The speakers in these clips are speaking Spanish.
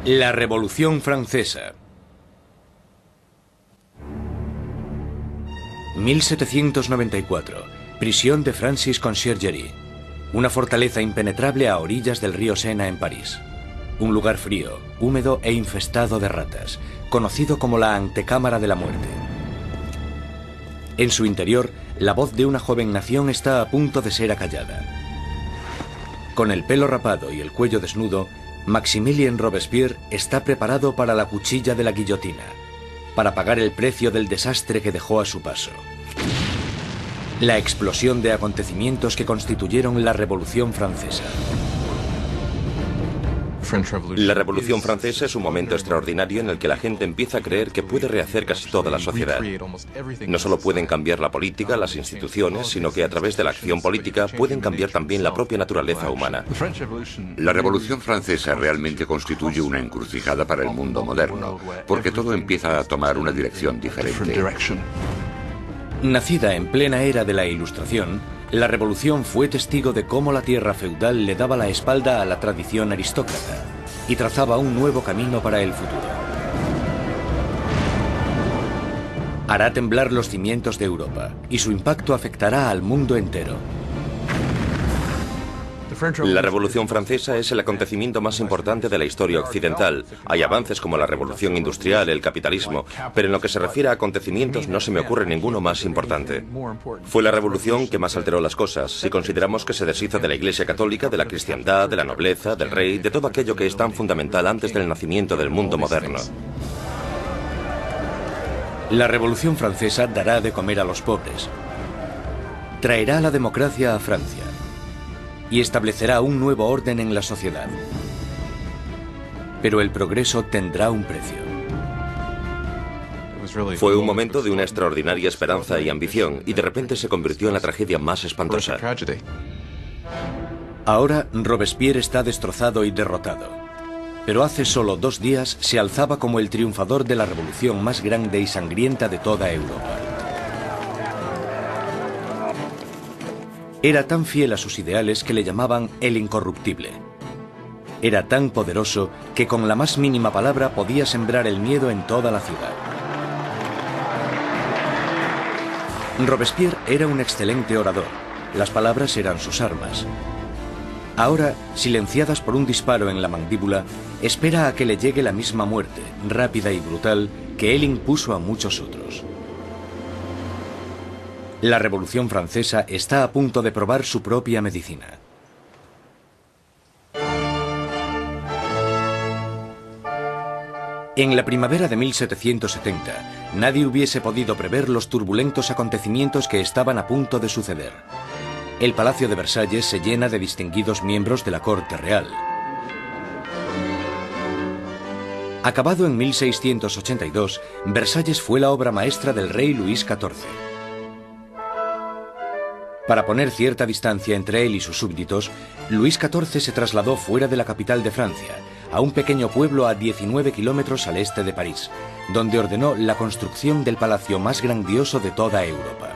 La Revolución Francesa. 1794. Prisión de Francis Conciergerie. Una fortaleza impenetrable a orillas del río Sena en París. Un lugar frío, húmedo e infestado de ratas, conocido como la antecámara de la muerte. En su interior, la voz de una joven nación está a punto de ser acallada. Con el pelo rapado y el cuello desnudo, Maximilien Robespierre está preparado para la cuchilla de la guillotina, para pagar el precio del desastre que dejó a su paso. La explosión de acontecimientos que constituyeron la Revolución Francesa. La Revolución Francesa es un momento extraordinario en el que la gente empieza a creer que puede rehacer casi toda la sociedad. No solo pueden cambiar la política, las instituciones, sino que a través de la acción política pueden cambiar también la propia naturaleza humana. La Revolución Francesa realmente constituye una encrucijada para el mundo moderno, porque todo empieza a tomar una dirección diferente. Nacida en plena era de la Ilustración, la Revolución fue testigo de cómo la tierra feudal le daba la espalda a la tradición aristócrata y trazaba un nuevo camino para el futuro. Hará temblar los cimientos de Europa y su impacto afectará al mundo entero. La Revolución Francesa es el acontecimiento más importante de la historia occidental. Hay avances como la Revolución Industrial, el capitalismo, pero en lo que se refiere a acontecimientos no se me ocurre ninguno más importante. Fue la revolución que más alteró las cosas, si consideramos que se deshizo de la Iglesia Católica, de la cristiandad, de la nobleza, del rey, de todo aquello que es tan fundamental antes del nacimiento del mundo moderno. La Revolución Francesa dará de comer a los pobres. Traerá la democracia a Francia y establecerá un nuevo orden en la sociedad. Pero el progreso tendrá un precio. Fue un momento de una extraordinaria esperanza y ambición, y de repente se convirtió en la tragedia más espantosa. Ahora Robespierre está destrozado y derrotado. Pero hace solo 2 días se alzaba como el triunfador de la revolución más grande y sangrienta de toda Europa. Era tan fiel a sus ideales que le llamaban el incorruptible. Era tan poderoso que con la más mínima palabra podía sembrar el miedo en toda la ciudad. Robespierre era un excelente orador. Las palabras eran sus armas. Ahora, silenciadas por un disparo en la mandíbula, espera a que le llegue la misma muerte, rápida y brutal, que él impuso a muchos otros. La Revolución Francesa está a punto de probar su propia medicina. En la primavera de 1770, nadie hubiese podido prever los turbulentos acontecimientos que estaban a punto de suceder. El Palacio de Versalles se llena de distinguidos miembros de la corte real. Acabado en 1682, Versalles fue la obra maestra del rey Luis XIV. Para poner cierta distancia entre él y sus súbditos, Luis XIV se trasladó fuera de la capital de Francia, a un pequeño pueblo a 19 kilómetros al este de París, donde ordenó la construcción del palacio más grandioso de toda Europa.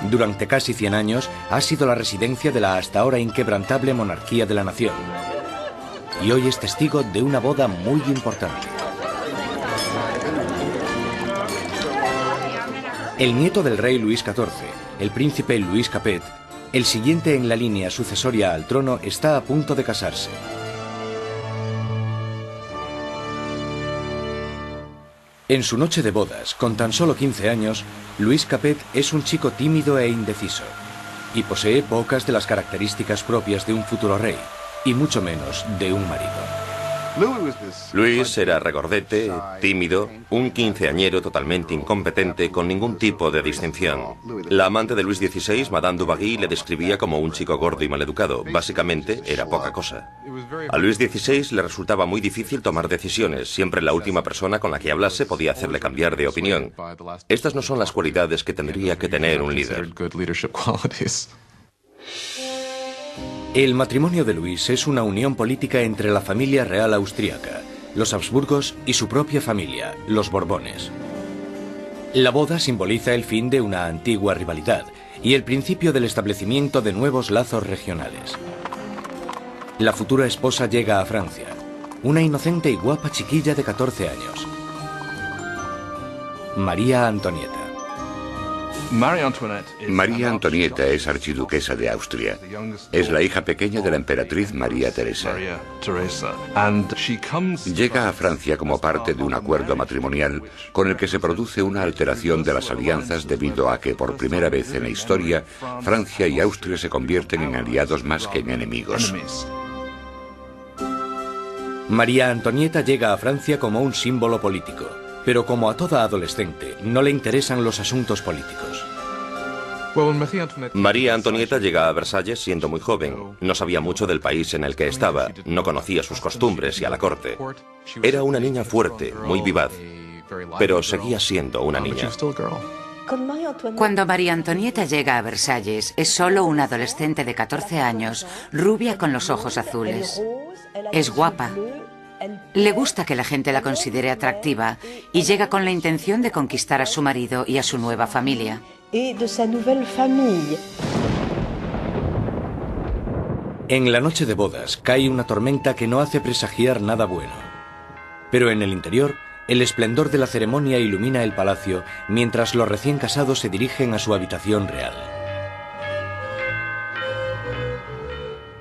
Durante casi 100 años ha sido la residencia de la hasta ahora inquebrantable monarquía de la nación. Y hoy es testigo de una boda muy importante. El nieto del rey Luis XIV, el príncipe Louis Capet, el siguiente en la línea sucesoria al trono, está a punto de casarse. En su noche de bodas, con tan solo 15 años, Louis Capet es un chico tímido e indeciso, y posee pocas de las características propias de un futuro rey, y mucho menos de un marido. Luis era regordete, tímido, un quinceañero totalmente incompetente, con ningún tipo de distinción. La amante de Luis XVI, Madame Dubarry, le describía como un chico gordo y maleducado. Básicamente, era poca cosa. A Luis XVI le resultaba muy difícil tomar decisiones. Siempre la última persona con la que hablase podía hacerle cambiar de opinión. Estas no son las cualidades que tendría que tener un líder. El matrimonio de Luis es una unión política entre la familia real austríaca, los Habsburgos y su propia familia, los Borbones. La boda simboliza el fin de una antigua rivalidad y el principio del establecimiento de nuevos lazos regionales. La futura esposa llega a Francia, una inocente y guapa chiquilla de 14 años. María Antonieta. María Antonieta es archiduquesa de Austria. Es la hija pequeña de la emperatriz María Teresa. Llega a Francia como parte de un acuerdo matrimonial con el que se produce una alteración de las alianzas debido a que por primera vez en la historia Francia y Austria se convierten en aliados más que en enemigos. María Antonieta llega a Francia como un símbolo político, pero como a toda adolescente, no le interesan los asuntos políticos. María Antonieta llega a Versalles siendo muy joven. No sabía mucho del país en el que estaba, no conocía sus costumbres y a la corte. Era una niña fuerte, muy vivaz, pero seguía siendo una niña. Cuando María Antonieta llega a Versalles, es solo una adolescente de 14 años, rubia con los ojos azules. Es guapa. Le gusta que la gente la considere atractiva y llega con la intención de conquistar a su marido y a su nueva familia. En la noche de bodas cae una tormenta que no hace presagiar nada bueno. Pero en el interior, el esplendor de la ceremonia ilumina el palacio mientras los recién casados se dirigen a su habitación real.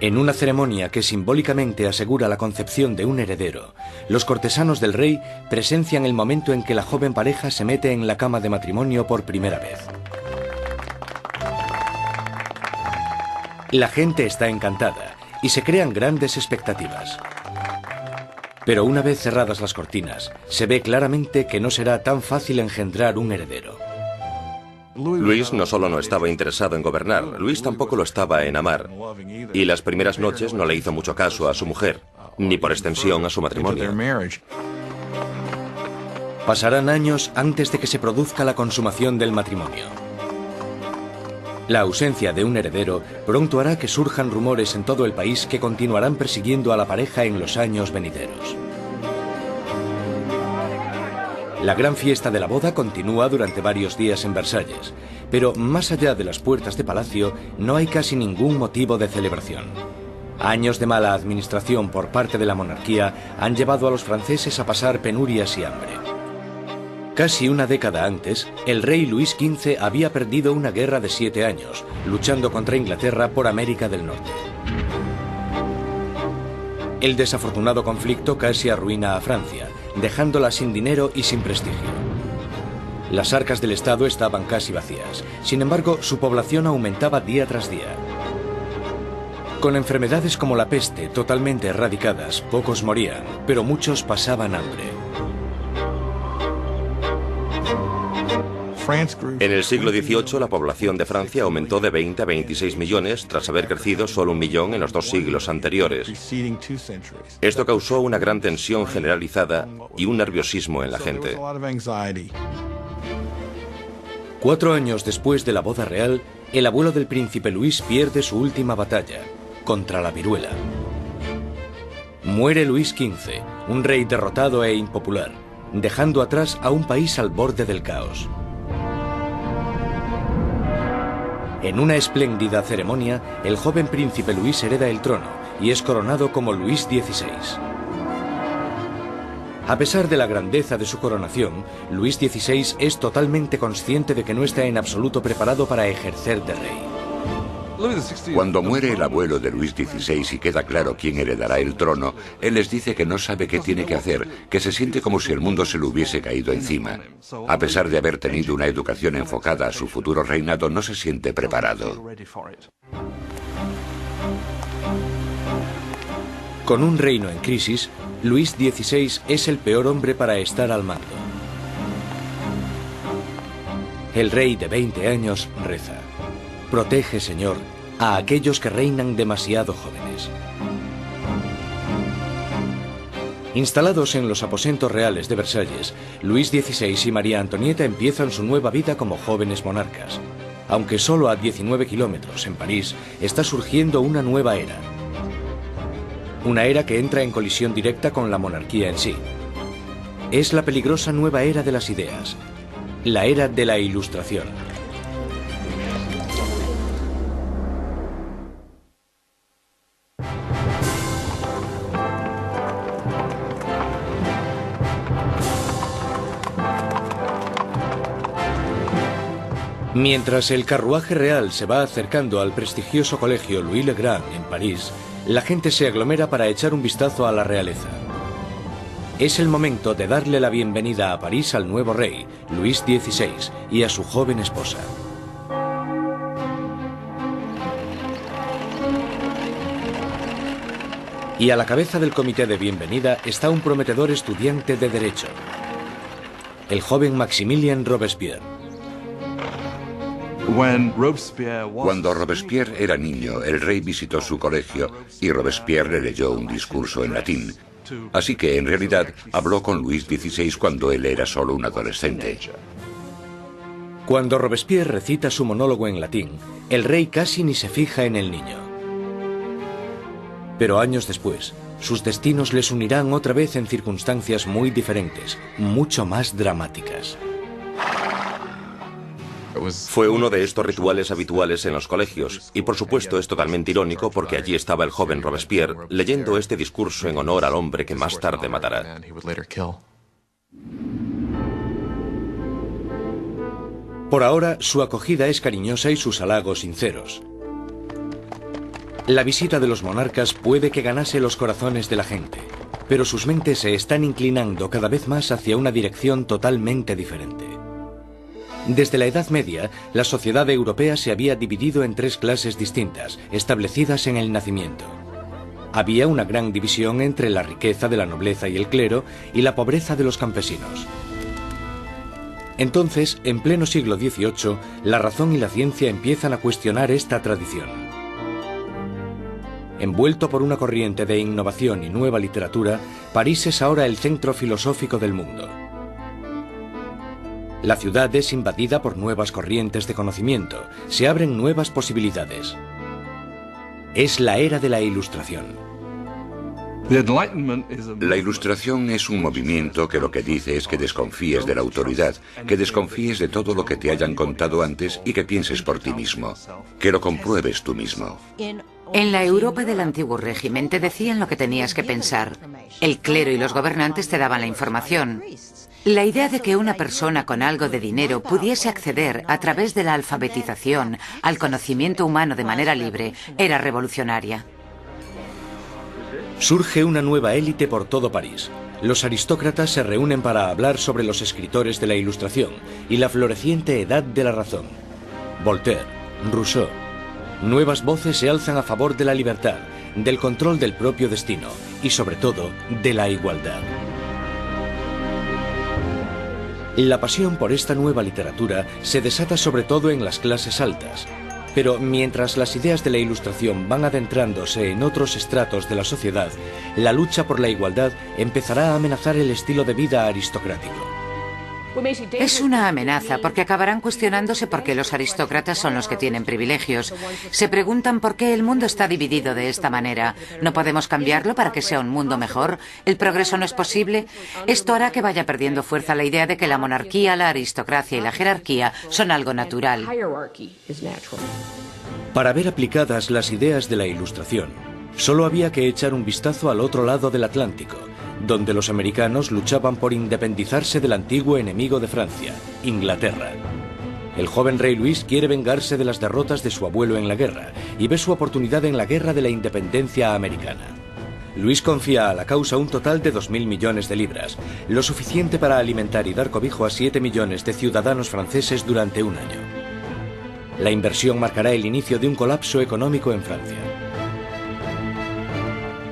En una ceremonia que simbólicamente asegura la concepción de un heredero, los cortesanos del rey presencian el momento en que la joven pareja se mete en la cama de matrimonio por primera vez. La gente está encantada y se crean grandes expectativas. Pero una vez cerradas las cortinas, se ve claramente que no será tan fácil engendrar un heredero. Luis no solo no estaba interesado en gobernar, Luis tampoco lo estaba en amar. Y las primeras noches no le hizo mucho caso a su mujer, ni por extensión a su matrimonio. Pasarán años antes de que se produzca la consumación del matrimonio. La ausencia de un heredero pronto hará que surjan rumores en todo el país que continuarán persiguiendo a la pareja en los años venideros. La gran fiesta de la boda continúa durante varios días en Versalles, pero más allá de las puertas de palacio no hay casi ningún motivo de celebración. Años de mala administración por parte de la monarquía han llevado a los franceses a pasar penurias y hambre. Casi una década antes, el rey Luis XV había perdido una guerra de 7 años, luchando contra Inglaterra por América del Norte. El desafortunado conflicto casi arruina a Francia, dejándola sin dinero y sin prestigio. Las arcas del Estado estaban casi vacías. Sin embargo, su población aumentaba día tras día. Con enfermedades como la peste totalmente erradicadas, pocos morían, pero muchos pasaban hambre. En el siglo XVIII, la población de Francia aumentó de 20 a 26 millones tras haber crecido solo 1 millón en los 2 siglos anteriores. Esto causó una gran tensión generalizada y un nerviosismo en la gente. 4 años después de la boda real, el abuelo del príncipe Luis pierde su última batalla, contra la viruela. Muere Luis XV, un rey derrotado e impopular, dejando atrás a un país al borde del caos. En una espléndida ceremonia, el joven príncipe Luis hereda el trono y es coronado como Luis XVI. A pesar de la grandeza de su coronación, Luis XVI es totalmente consciente de que no está en absoluto preparado para ejercer de rey. Cuando muere el abuelo de Luis XVI y queda claro quién heredará el trono, él les dice que no sabe qué tiene que hacer, que se siente como si el mundo se le hubiese caído encima. A pesar de haber tenido una educación enfocada a su futuro reinado, no se siente preparado. Con un reino en crisis, Luis XVI es el peor hombre para estar al mando. El rey de 20 años reza: «Protege, Señor, a aquellos que reinan demasiado jóvenes». Instalados en los aposentos reales de Versalles, Luis XVI y María Antonieta empiezan su nueva vida como jóvenes monarcas. Aunque solo a 19 kilómetros, en París, está surgiendo una nueva era. Una era que entra en colisión directa con la monarquía en sí. Es la peligrosa nueva era de las ideas, la era de la Ilustración. Mientras el carruaje real se va acercando al prestigioso colegio Louis le Grand en París, la gente se aglomera para echar un vistazo a la realeza. Es el momento de darle la bienvenida a París al nuevo rey, Luis XVI, y a su joven esposa. Y a la cabeza del comité de bienvenida está un prometedor estudiante de Derecho, el joven Maximilien Robespierre. Cuando Robespierre era niño, el rey visitó su colegio y Robespierre le leyó un discurso en latín. Así que, en realidad, habló con Luis XVI cuando él era solo un adolescente. Cuando Robespierre recita su monólogo en latín, el rey casi ni se fija en el niño. Pero años después, sus destinos les unirán otra vez en circunstancias muy diferentes, mucho más dramáticas. Fue uno de estos rituales habituales en los colegios, y por supuesto es totalmente irónico porque allí estaba el joven Robespierre leyendo este discurso en honor al hombre que más tarde matará. Por ahora, su acogida es cariñosa y sus halagos sinceros. La visita de los monarcas puede que ganase los corazones de la gente, pero sus mentes se están inclinando cada vez más hacia una dirección totalmente diferente. Desde la Edad Media, la sociedad europea se había dividido en tres clases distintas, establecidas en el nacimiento. Había una gran división entre la riqueza de la nobleza y el clero y la pobreza de los campesinos. Entonces, en pleno siglo XVIII, la razón y la ciencia empiezan a cuestionar esta tradición. Envuelto por una corriente de innovación y nueva literatura, París es ahora el centro filosófico del mundo. La ciudad es invadida por nuevas corrientes de conocimiento, se abren nuevas posibilidades. Es la era de la Ilustración. La Ilustración es un movimiento que lo que dice es que desconfíes de la autoridad, que desconfíes de todo lo que te hayan contado antes y que pienses por ti mismo, que lo compruebes tú mismo. En la Europa del antiguo régimen te decían lo que tenías que pensar. El clero y los gobernantes te daban la información. La idea de que una persona con algo de dinero pudiese acceder a través de la alfabetización al conocimiento humano de manera libre era revolucionaria. Surge una nueva élite por todo París. Los aristócratas se reúnen para hablar sobre los escritores de la Ilustración y la floreciente edad de la razón. Voltaire, Rousseau. Nuevas voces se alzan a favor de la libertad, del control del propio destino y, sobre todo, de la igualdad. La pasión por esta nueva literatura se desata sobre todo en las clases altas. Pero mientras las ideas de la Ilustración van adentrándose en otros estratos de la sociedad, la lucha por la igualdad empezará a amenazar el estilo de vida aristocrático. Es una amenaza porque acabarán cuestionándose por qué los aristócratas son los que tienen privilegios. Se preguntan por qué el mundo está dividido de esta manera. ¿No podemos cambiarlo para que sea un mundo mejor? ¿El progreso no es posible? Esto hará que vaya perdiendo fuerza la idea de que la monarquía, la aristocracia y la jerarquía son algo natural. Para ver aplicadas las ideas de la Ilustración, solo había que echar un vistazo al otro lado del Atlántico, donde los americanos luchaban por independizarse del antiguo enemigo de Francia, Inglaterra. El joven rey Luis quiere vengarse de las derrotas de su abuelo en la guerra y ve su oportunidad en la guerra de la independencia americana. Luis confía a la causa un total de 2.000 millones de libras, lo suficiente para alimentar y dar cobijo a 7 millones de ciudadanos franceses durante un año. La inversión marcará el inicio de un colapso económico en Francia.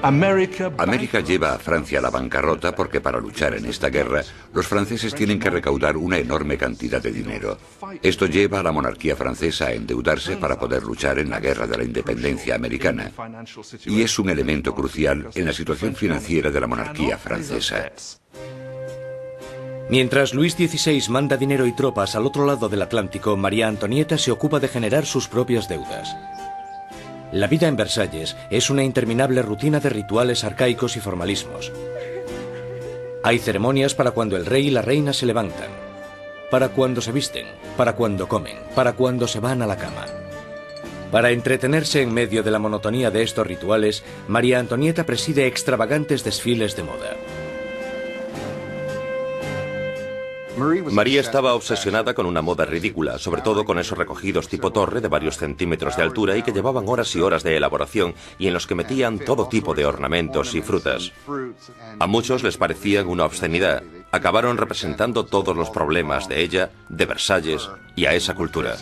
América lleva a Francia a la bancarrota porque para luchar en esta guerra, los franceses tienen que recaudar una enorme cantidad de dinero. Esto lleva a la monarquía francesa a endeudarse para poder luchar en la guerra de la independencia americana. Y es un elemento crucial en la situación financiera de la monarquía francesa. Mientras Luis XVI manda dinero y tropas al otro lado del Atlántico, María Antonieta se ocupa de generar sus propias deudas. La vida en Versalles es una interminable rutina de rituales arcaicos y formalismos. Hay ceremonias para cuando el rey y la reina se levantan, para cuando se visten, para cuando comen, para cuando se van a la cama. Para entretenerse en medio de la monotonía de estos rituales, María Antonieta preside extravagantes desfiles de moda. María estaba obsesionada con una moda ridícula, sobre todo con esos recogidos tipo torre de varios centímetros de altura y que llevaban horas y horas de elaboración y en los que metían todo tipo de ornamentos y frutas. A muchos les parecían una obscenidad. Acabaron representando todos los problemas de ella, de Versalles y a esa cultura.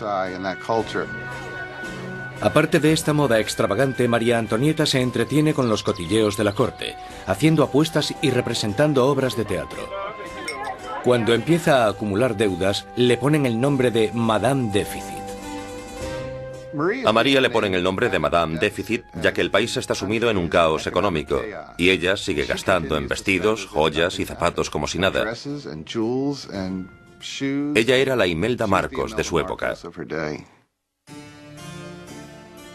Aparte de esta moda extravagante, María Antonieta se entretiene con los cotilleos de la corte, haciendo apuestas y representando obras de teatro. Cuando empieza a acumular deudas, le ponen el nombre de Madame Déficit. A María le ponen el nombre de Madame Déficit, ya que el país está sumido en un caos económico, y ella sigue gastando en vestidos, joyas y zapatos como si nada. Ella era la Imelda Marcos de su época.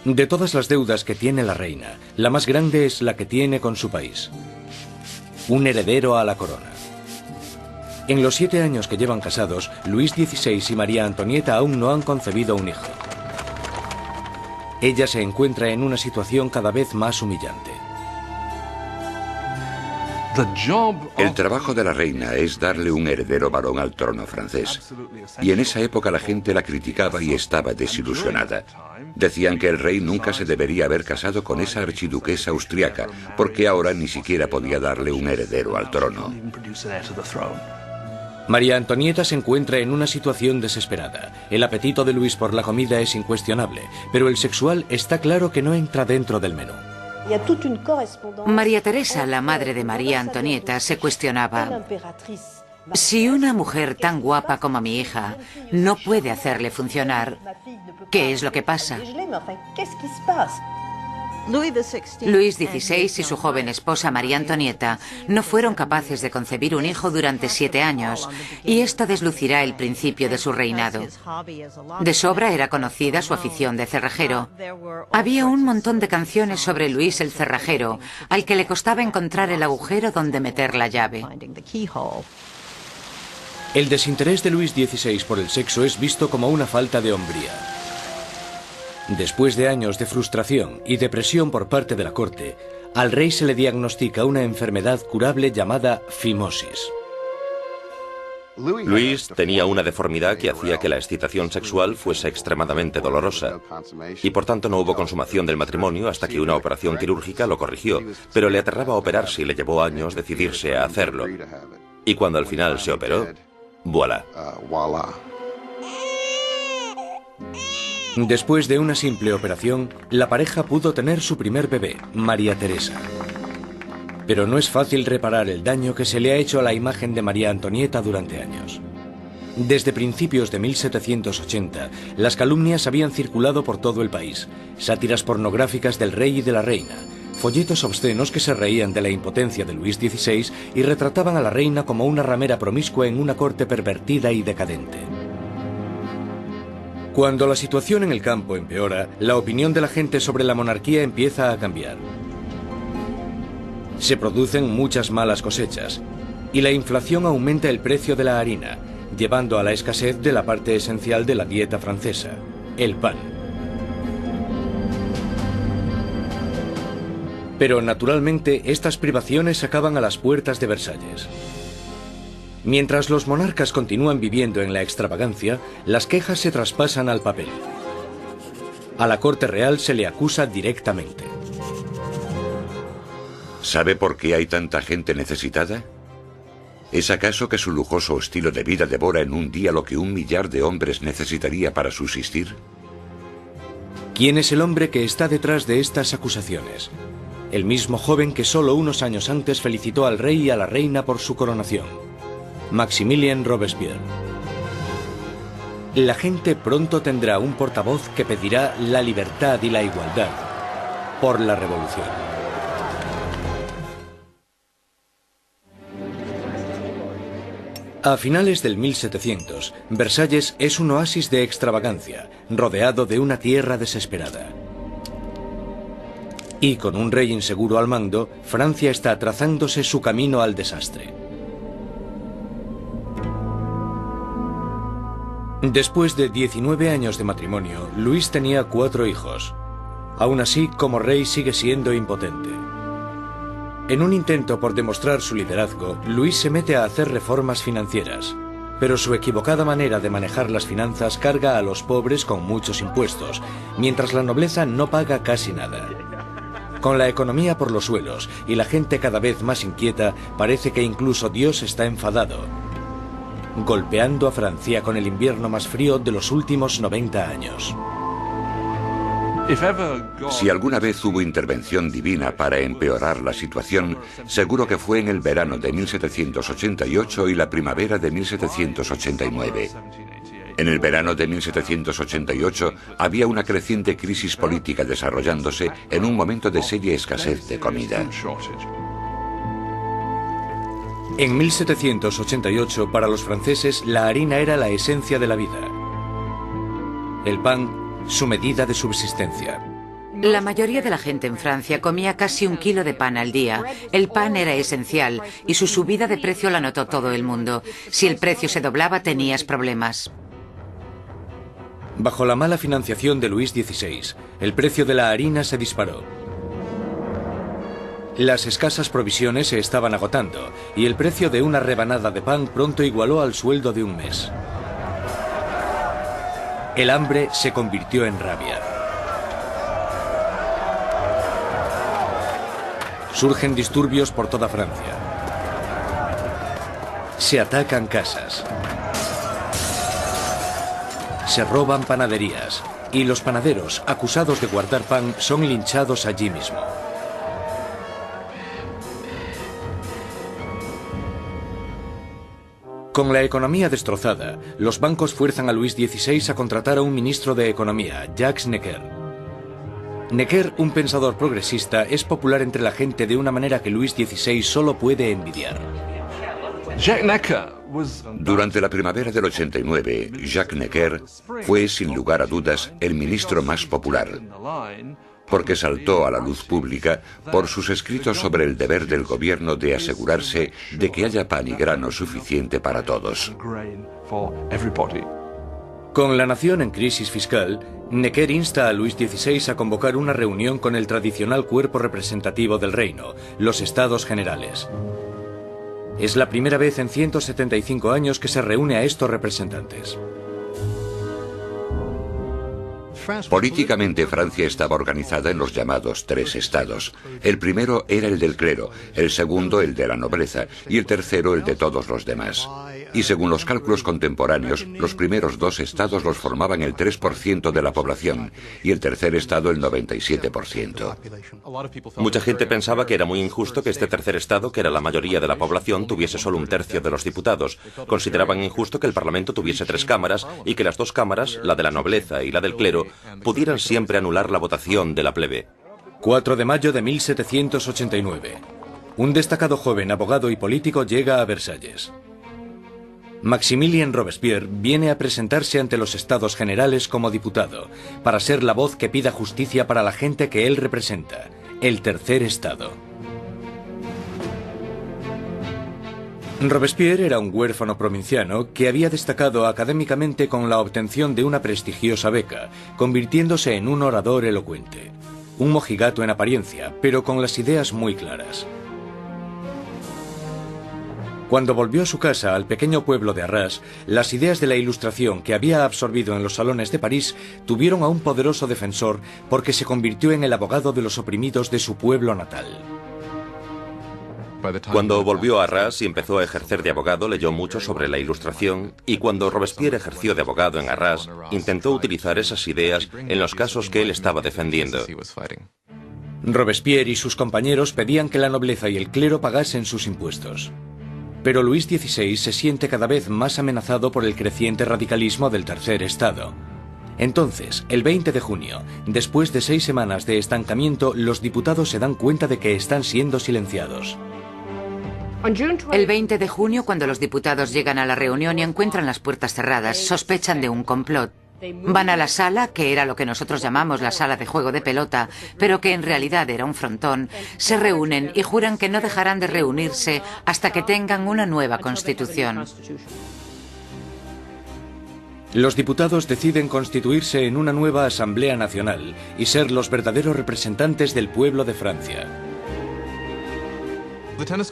De todas las deudas que tiene la reina, la más grande es la que tiene con su país. Un heredero a la corona. En los 7 años que llevan casados, Luis XVI y María Antonieta aún no han concebido un hijo. Ella se encuentra en una situación cada vez más humillante. El trabajo de la reina es darle un heredero varón al trono francés. Y en esa época la gente la criticaba y estaba desilusionada. Decían que el rey nunca se debería haber casado con esa archiduquesa austriaca, porque ahora ni siquiera podía darle un heredero al trono. María Antonieta se encuentra en una situación desesperada. El apetito de Luis por la comida es incuestionable, pero el sexual está claro que no entra dentro del menú. María Teresa, la madre de María Antonieta, se cuestionaba: si una mujer tan guapa como mi hija no puede hacerle funcionar, ¿qué es lo que pasa? Luis XVI y su joven esposa María Antonieta no fueron capaces de concebir un hijo durante 7 años, y esto deslucirá el principio de su reinado. De sobra era conocida su afición de cerrajero. Había un montón de canciones sobre Luis el cerrajero, al que le costaba encontrar el agujero donde meter la llave. El desinterés de Luis XVI por el sexo es visto como una falta de hombría. Después de años de frustración y depresión por parte de la corte, al rey se le diagnostica una enfermedad curable llamada fimosis. Luis tenía una deformidad que hacía que la excitación sexual fuese extremadamente dolorosa, y por tanto no hubo consumación del matrimonio hasta que una operación quirúrgica lo corrigió, pero le aterraba operarse y le llevó años decidirse a hacerlo. Y cuando al final se operó, ¡voilà! Después de una simple operación, la pareja pudo tener su primer bebé, María Teresa. Pero no es fácil reparar el daño que se le ha hecho a la imagen de María Antonieta durante años. Desde principios de 1780, las calumnias habían circulado por todo el país, sátiras pornográficas del rey y de la reina, folletos obscenos que se reían de la impotencia de Luis XVI y retrataban a la reina como una ramera promiscua en una corte pervertida y decadente. Cuando la situación en el campo empeora, la opinión de la gente sobre la monarquía empieza a cambiar. Se producen muchas malas cosechas y la inflación aumenta el precio de la harina, llevando a la escasez de la parte esencial de la dieta francesa, el pan. Pero naturalmente estas privaciones acaban a las puertas de Versalles. Mientras los monarcas continúan viviendo en la extravagancia, las quejas se traspasan al papel. A la corte real se le acusa directamente. ¿Sabe por qué hay tanta gente necesitada? ¿Es acaso que su lujoso estilo de vida devora en un día lo que 1 millar de hombres necesitaría para subsistir? ¿Quién es el hombre que está detrás de estas acusaciones? El mismo joven que solo unos años antes felicitó al rey y a la reina por su coronación. Maximilien Robespierre. La gente pronto tendrá un portavoz que pedirá la libertad y la igualdad por la revolución. A finales del 1700, Versalles es un oasis de extravagancia, rodeado de una tierra desesperada. Y con un rey inseguro al mando, Francia está trazándose su camino al desastre. Después de 19 años de matrimonio, Luis tenía 4 hijos. Aún así, como rey sigue siendo impotente. En un intento por demostrar su liderazgo, Luis se mete a hacer reformas financieras. pero su equivocada manera de manejar las finanzas carga a los pobres con muchos impuestos, mientras la nobleza no paga casi nada. Con la economía por los suelos y la gente cada vez más inquieta, parece que incluso Dios está enfadado, golpeando a Francia con el invierno más frío de los últimos 90 años. Si alguna vez hubo intervención divina para empeorar la situación, seguro que fue en el verano de 1788 y la primavera de 1789. En el verano de 1788 había una creciente crisis política desarrollándose en un momento de seria escasez de comida. En 1788, para los franceses, la harina era la esencia de la vida. El pan, su medida de subsistencia. La mayoría de la gente en Francia comía casi 1 kilo de pan al día. El pan era esencial y su subida de precio la notó todo el mundo. Si el precio se doblaba, tenías problemas. Bajo la mala financiación de Luis XVI, el precio de la harina se disparó. Las escasas provisiones se estaban agotando y el precio de una rebanada de pan pronto igualó al sueldo de un mes. El hambre se convirtió en rabia. Surgen disturbios por toda Francia. Se atacan casas. Se roban panaderías. Y los panaderos, acusados de guardar pan, son linchados allí mismo. Con la economía destrozada, los bancos fuerzan a Luis XVI a contratar a un ministro de Economía, Jacques Necker. Necker, un pensador progresista, es popular entre la gente de una manera que Luis XVI solo puede envidiar. Durante la primavera del 89, Jacques Necker fue, sin lugar a dudas, el ministro más popular, porque saltó a la luz pública por sus escritos sobre el deber del gobierno de asegurarse de que haya pan y grano suficiente para todos. Con la nación en crisis fiscal, Necker insta a Luis XVI a convocar una reunión con el tradicional cuerpo representativo del reino, los Estados Generales. Es la primera vez en 175 años que se reúne a estos representantes. Políticamente, Francia estaba organizada en los llamados 3 estados. El primero era el del clero, el segundo el de la nobleza y el tercero el de todos los demás. Y según los cálculos contemporáneos, los primeros 2 estados los formaban el 3% de la población y el tercer estado el 97%. Mucha gente pensaba que era muy injusto que este tercer estado, que era la mayoría de la población, tuviese solo 1/3 de los diputados. Consideraban injusto que el Parlamento tuviese 3 cámaras y que las 2 cámaras, la de la nobleza y la del clero, pudieran siempre anular la votación de la plebe. 4 de mayo de 1789. Un destacado joven abogado y político llega a Versalles. Maximilien Robespierre viene a presentarse ante los Estados Generales como diputado, para ser la voz que pida justicia para la gente que él representa, el tercer estado. Robespierre era un huérfano provinciano que había destacado académicamente con la obtención de una prestigiosa beca, convirtiéndose en un orador elocuente. Un mojigato en apariencia, pero con las ideas muy claras. Cuando volvió a su casa, al pequeño pueblo de Arras, las ideas de la Ilustración que había absorbido en los salones de París tuvieron a un poderoso defensor porque se convirtió en el abogado de los oprimidos de su pueblo natal. Cuando volvió a Arras y empezó a ejercer de abogado, leyó mucho sobre la Ilustración, y cuando Robespierre ejerció de abogado en Arras, intentó utilizar esas ideas en los casos que él estaba defendiendo. Robespierre y sus compañeros pedían que la nobleza y el clero pagasen sus impuestos. Pero Luis XVI se siente cada vez más amenazado por el creciente radicalismo del tercer estado. Entonces, el 20 de junio, después de 6 semanas de estancamiento, los diputados se dan cuenta de que están siendo silenciados. El 20 de junio, cuando los diputados llegan a la reunión y encuentran las puertas cerradas, sospechan de un complot. Van a la sala, que era lo que nosotros llamamos la sala de juego de pelota, pero que en realidad era un frontón, se reúnen y juran que no dejarán de reunirse hasta que tengan una nueva constitución. Los diputados deciden constituirse en una nueva Asamblea Nacional y ser los verdaderos representantes del pueblo de Francia.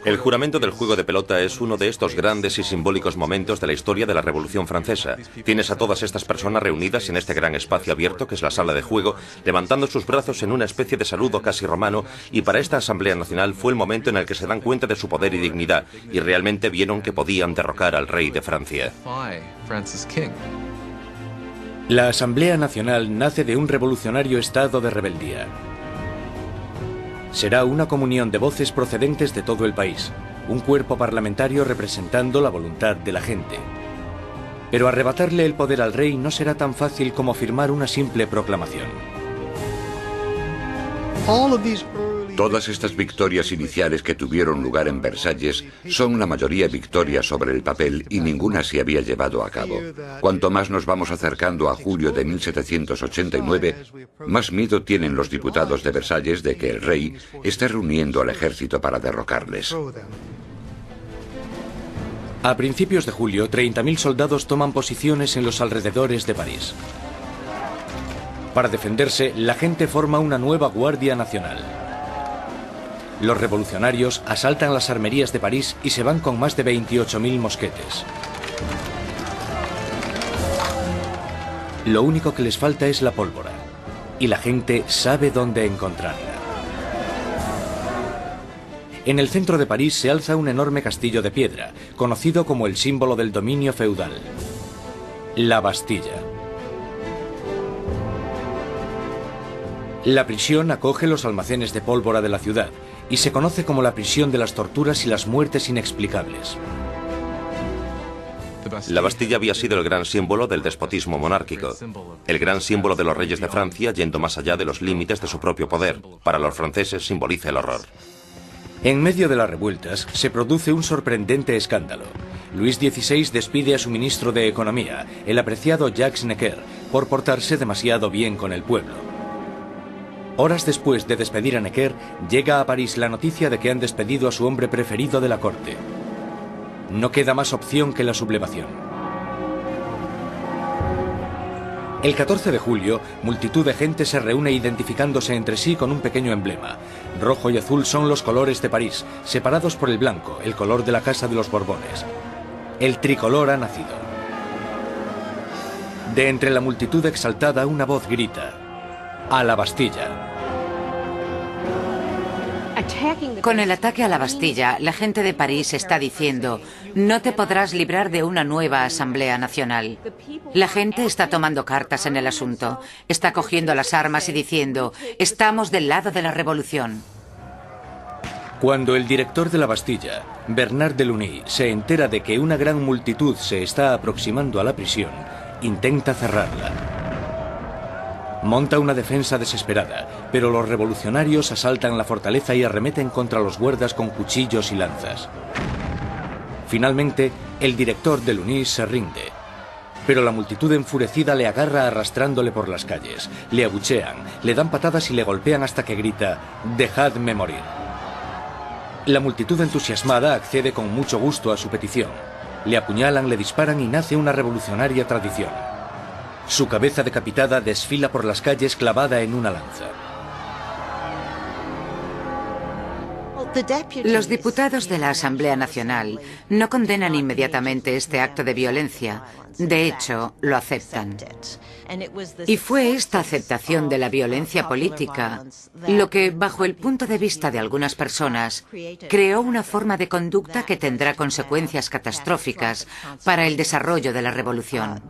El juramento del juego de pelota es uno de estos grandes y simbólicos momentos de la historia de la Revolución Francesa. Tienes a todas estas personas reunidas en este gran espacio abierto que es la sala de juego, levantando sus brazos en una especie de saludo casi romano, y para esta Asamblea Nacional fue el momento en el que se dan cuenta de su poder y dignidad, y realmente vieron que podían derrocar al rey de Francia. La Asamblea Nacional nace de un revolucionario estado de rebeldía. Será una comunión de voces procedentes de todo el país, un cuerpo parlamentario representando la voluntad de la gente. Pero arrebatarle el poder al rey no será tan fácil como firmar una simple proclamación. Todas estas victorias iniciales que tuvieron lugar en Versalles son la mayoría victorias sobre el papel y ninguna se había llevado a cabo. Cuanto más nos vamos acercando a julio de 1789, más miedo tienen los diputados de Versalles de que el rey esté reuniendo al ejército para derrocarles. A principios de julio, 30.000 soldados toman posiciones en los alrededores de París. Para defenderse, la gente forma una nueva Guardia Nacional. Los revolucionarios asaltan las armerías de París y se van con más de 28.000 mosquetes. Lo único que les falta es la pólvora, y la gente sabe dónde encontrarla. En el centro de París se alza un enorme castillo de piedra, conocido como el símbolo del dominio feudal: la Bastilla. La prisión acoge los almacenes de pólvora de la ciudad y se conoce como la prisión de las torturas y las muertes inexplicables. La Bastilla había sido el gran símbolo del despotismo monárquico, el gran símbolo de los reyes de Francia yendo más allá de los límites de su propio poder. Para los franceses simboliza el horror. En medio de las revueltas se produce un sorprendente escándalo. Luis XVI despide a su ministro de Economía, el apreciado Jacques Necker, por portarse demasiado bien con el pueblo. Horas después de despedir a Necker, llega a París la noticia de que han despedido a su hombre preferido de la corte. No queda más opción que la sublevación. El 14 de julio, multitud de gente se reúne identificándose entre sí con un pequeño emblema. Rojo y azul son los colores de París, separados por el blanco, el color de la Casa de los Borbones. El tricolor ha nacido. De entre la multitud exaltada, una voz grita: ¡a la Bastilla! Con el ataque a la Bastilla, la gente de París está diciendo: no te podrás librar de una nueva Asamblea Nacional. La gente está tomando cartas en el asunto, está cogiendo las armas y diciendo: estamos del lado de la revolución. Cuando el director de la Bastilla, Bernard de Lugny, se entera de que una gran multitud se está aproximando a la prisión, intenta cerrarla. Monta una defensa desesperada, pero los revolucionarios asaltan la fortaleza y arremeten contra los guardas con cuchillos y lanzas. Finalmente, el director de Lugny se rinde, pero la multitud enfurecida le agarra arrastrándole por las calles, le abuchean, le dan patadas y le golpean hasta que grita: «¡Dejadme morir!». La multitud entusiasmada accede con mucho gusto a su petición. Le apuñalan, le disparan y nace una revolucionaria tradición. Su cabeza decapitada desfila por las calles clavada en una lanza. Los diputados de la Asamblea Nacional no condenan inmediatamente este acto de violencia. De hecho, lo aceptan. Y fue esta aceptación de la violencia política lo que, bajo el punto de vista de algunas personas, creó una forma de conducta que tendrá consecuencias catastróficas para el desarrollo de la revolución.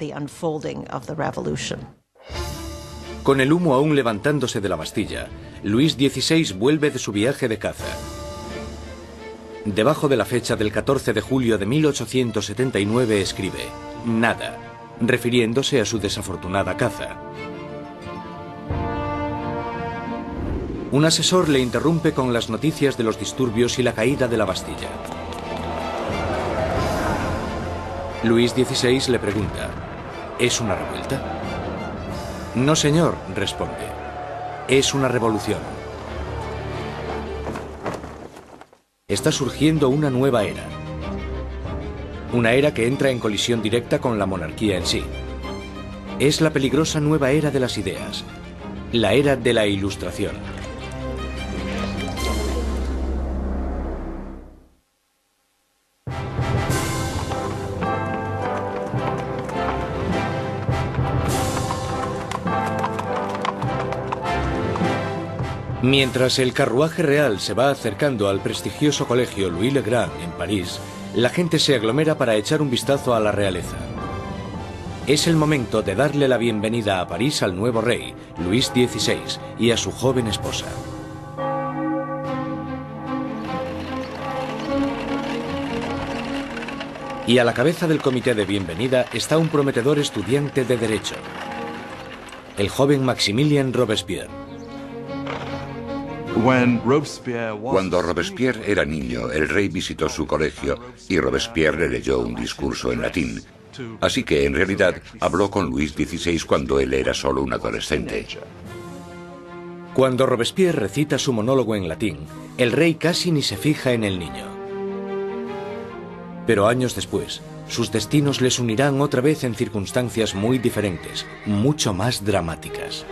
Con el humo aún levantándose de la Bastilla, Luis XVI vuelve de su viaje de caza. Debajo de la fecha del 14 de julio de 1879 escribe: «Nada», refiriéndose a su desafortunada caza. Un asesor le interrumpe con las noticias de los disturbios y la caída de la Bastilla. Luis XVI le pregunta: ¿es una revuelta? «No, señor», responde. «Es una revolución». Está surgiendo una nueva era. Una era que entra en colisión directa con la monarquía en sí. Es la peligrosa nueva era de las ideas, la era de la Ilustración. Mientras el carruaje real se va acercando al prestigioso colegio Louis le Grand en París, la gente se aglomera para echar un vistazo a la realeza. Es el momento de darle la bienvenida a París al nuevo rey, Luis XVI, y a su joven esposa. Y a la cabeza del comité de bienvenida está un prometedor estudiante de Derecho, el joven Maximilien Robespierre. Cuando Robespierre era niño, el rey visitó su colegio y Robespierre le leyó un discurso en latín. Así que, en realidad, habló con Luis XVI cuando él era solo un adolescente. Cuando Robespierre recita su monólogo en latín, el rey casi ni se fija en el niño. Pero años después, sus destinos les unirán otra vez en circunstancias muy diferentes, mucho más dramáticas.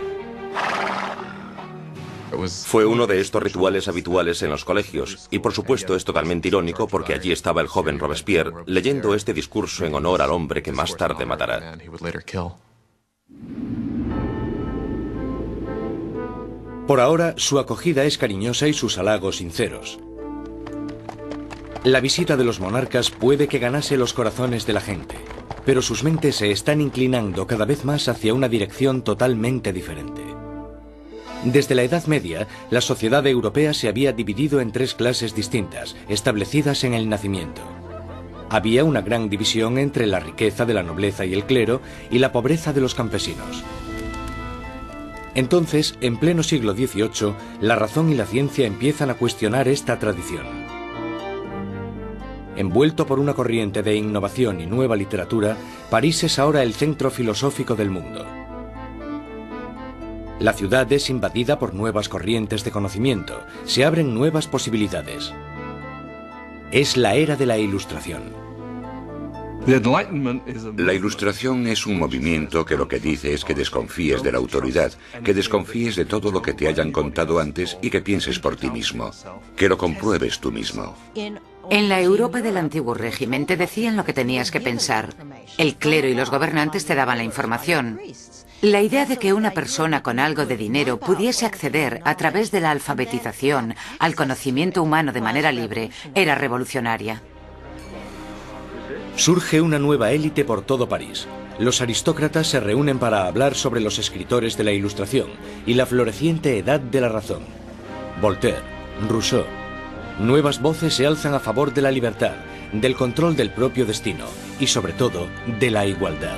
Fue uno de estos rituales habituales en los colegios, y por supuesto es totalmente irónico porque allí estaba el joven Robespierre leyendo este discurso en honor al hombre que más tarde matará. Por ahora, su acogida es cariñosa y sus halagos sinceros. La visita de los monarcas puede que ganase los corazones de la gente, pero sus mentes se están inclinando cada vez más hacia una dirección totalmente diferente. Desde la Edad Media, la sociedad europea se había dividido en tres clases distintas, establecidas en el nacimiento. Había una gran división entre la riqueza de la nobleza y el clero y la pobreza de los campesinos. Entonces, en pleno siglo XVIII, la razón y la ciencia empiezan a cuestionar esta tradición. Envuelto por una corriente de innovación y nueva literatura, París es ahora el centro filosófico del mundo. La ciudad es invadida por nuevas corrientes de conocimiento, se abren nuevas posibilidades. Es la era de la Ilustración. La Ilustración es un movimiento que lo que dice es que desconfíes de la autoridad, que desconfíes de todo lo que te hayan contado antes y que pienses por ti mismo, que lo compruebes tú mismo. En la Europa del antiguo régimen te decían lo que tenías que pensar. El clero y los gobernantes te daban la información. La idea de que una persona con algo de dinero pudiese acceder a través de la alfabetización al conocimiento humano de manera libre era revolucionaria. Surge una nueva élite por todo París. Los aristócratas se reúnen para hablar sobre los escritores de la Ilustración y la floreciente edad de la razón. Voltaire, Rousseau. Nuevas voces se alzan a favor de la libertad, del control del propio destino y, sobre todo, de la igualdad.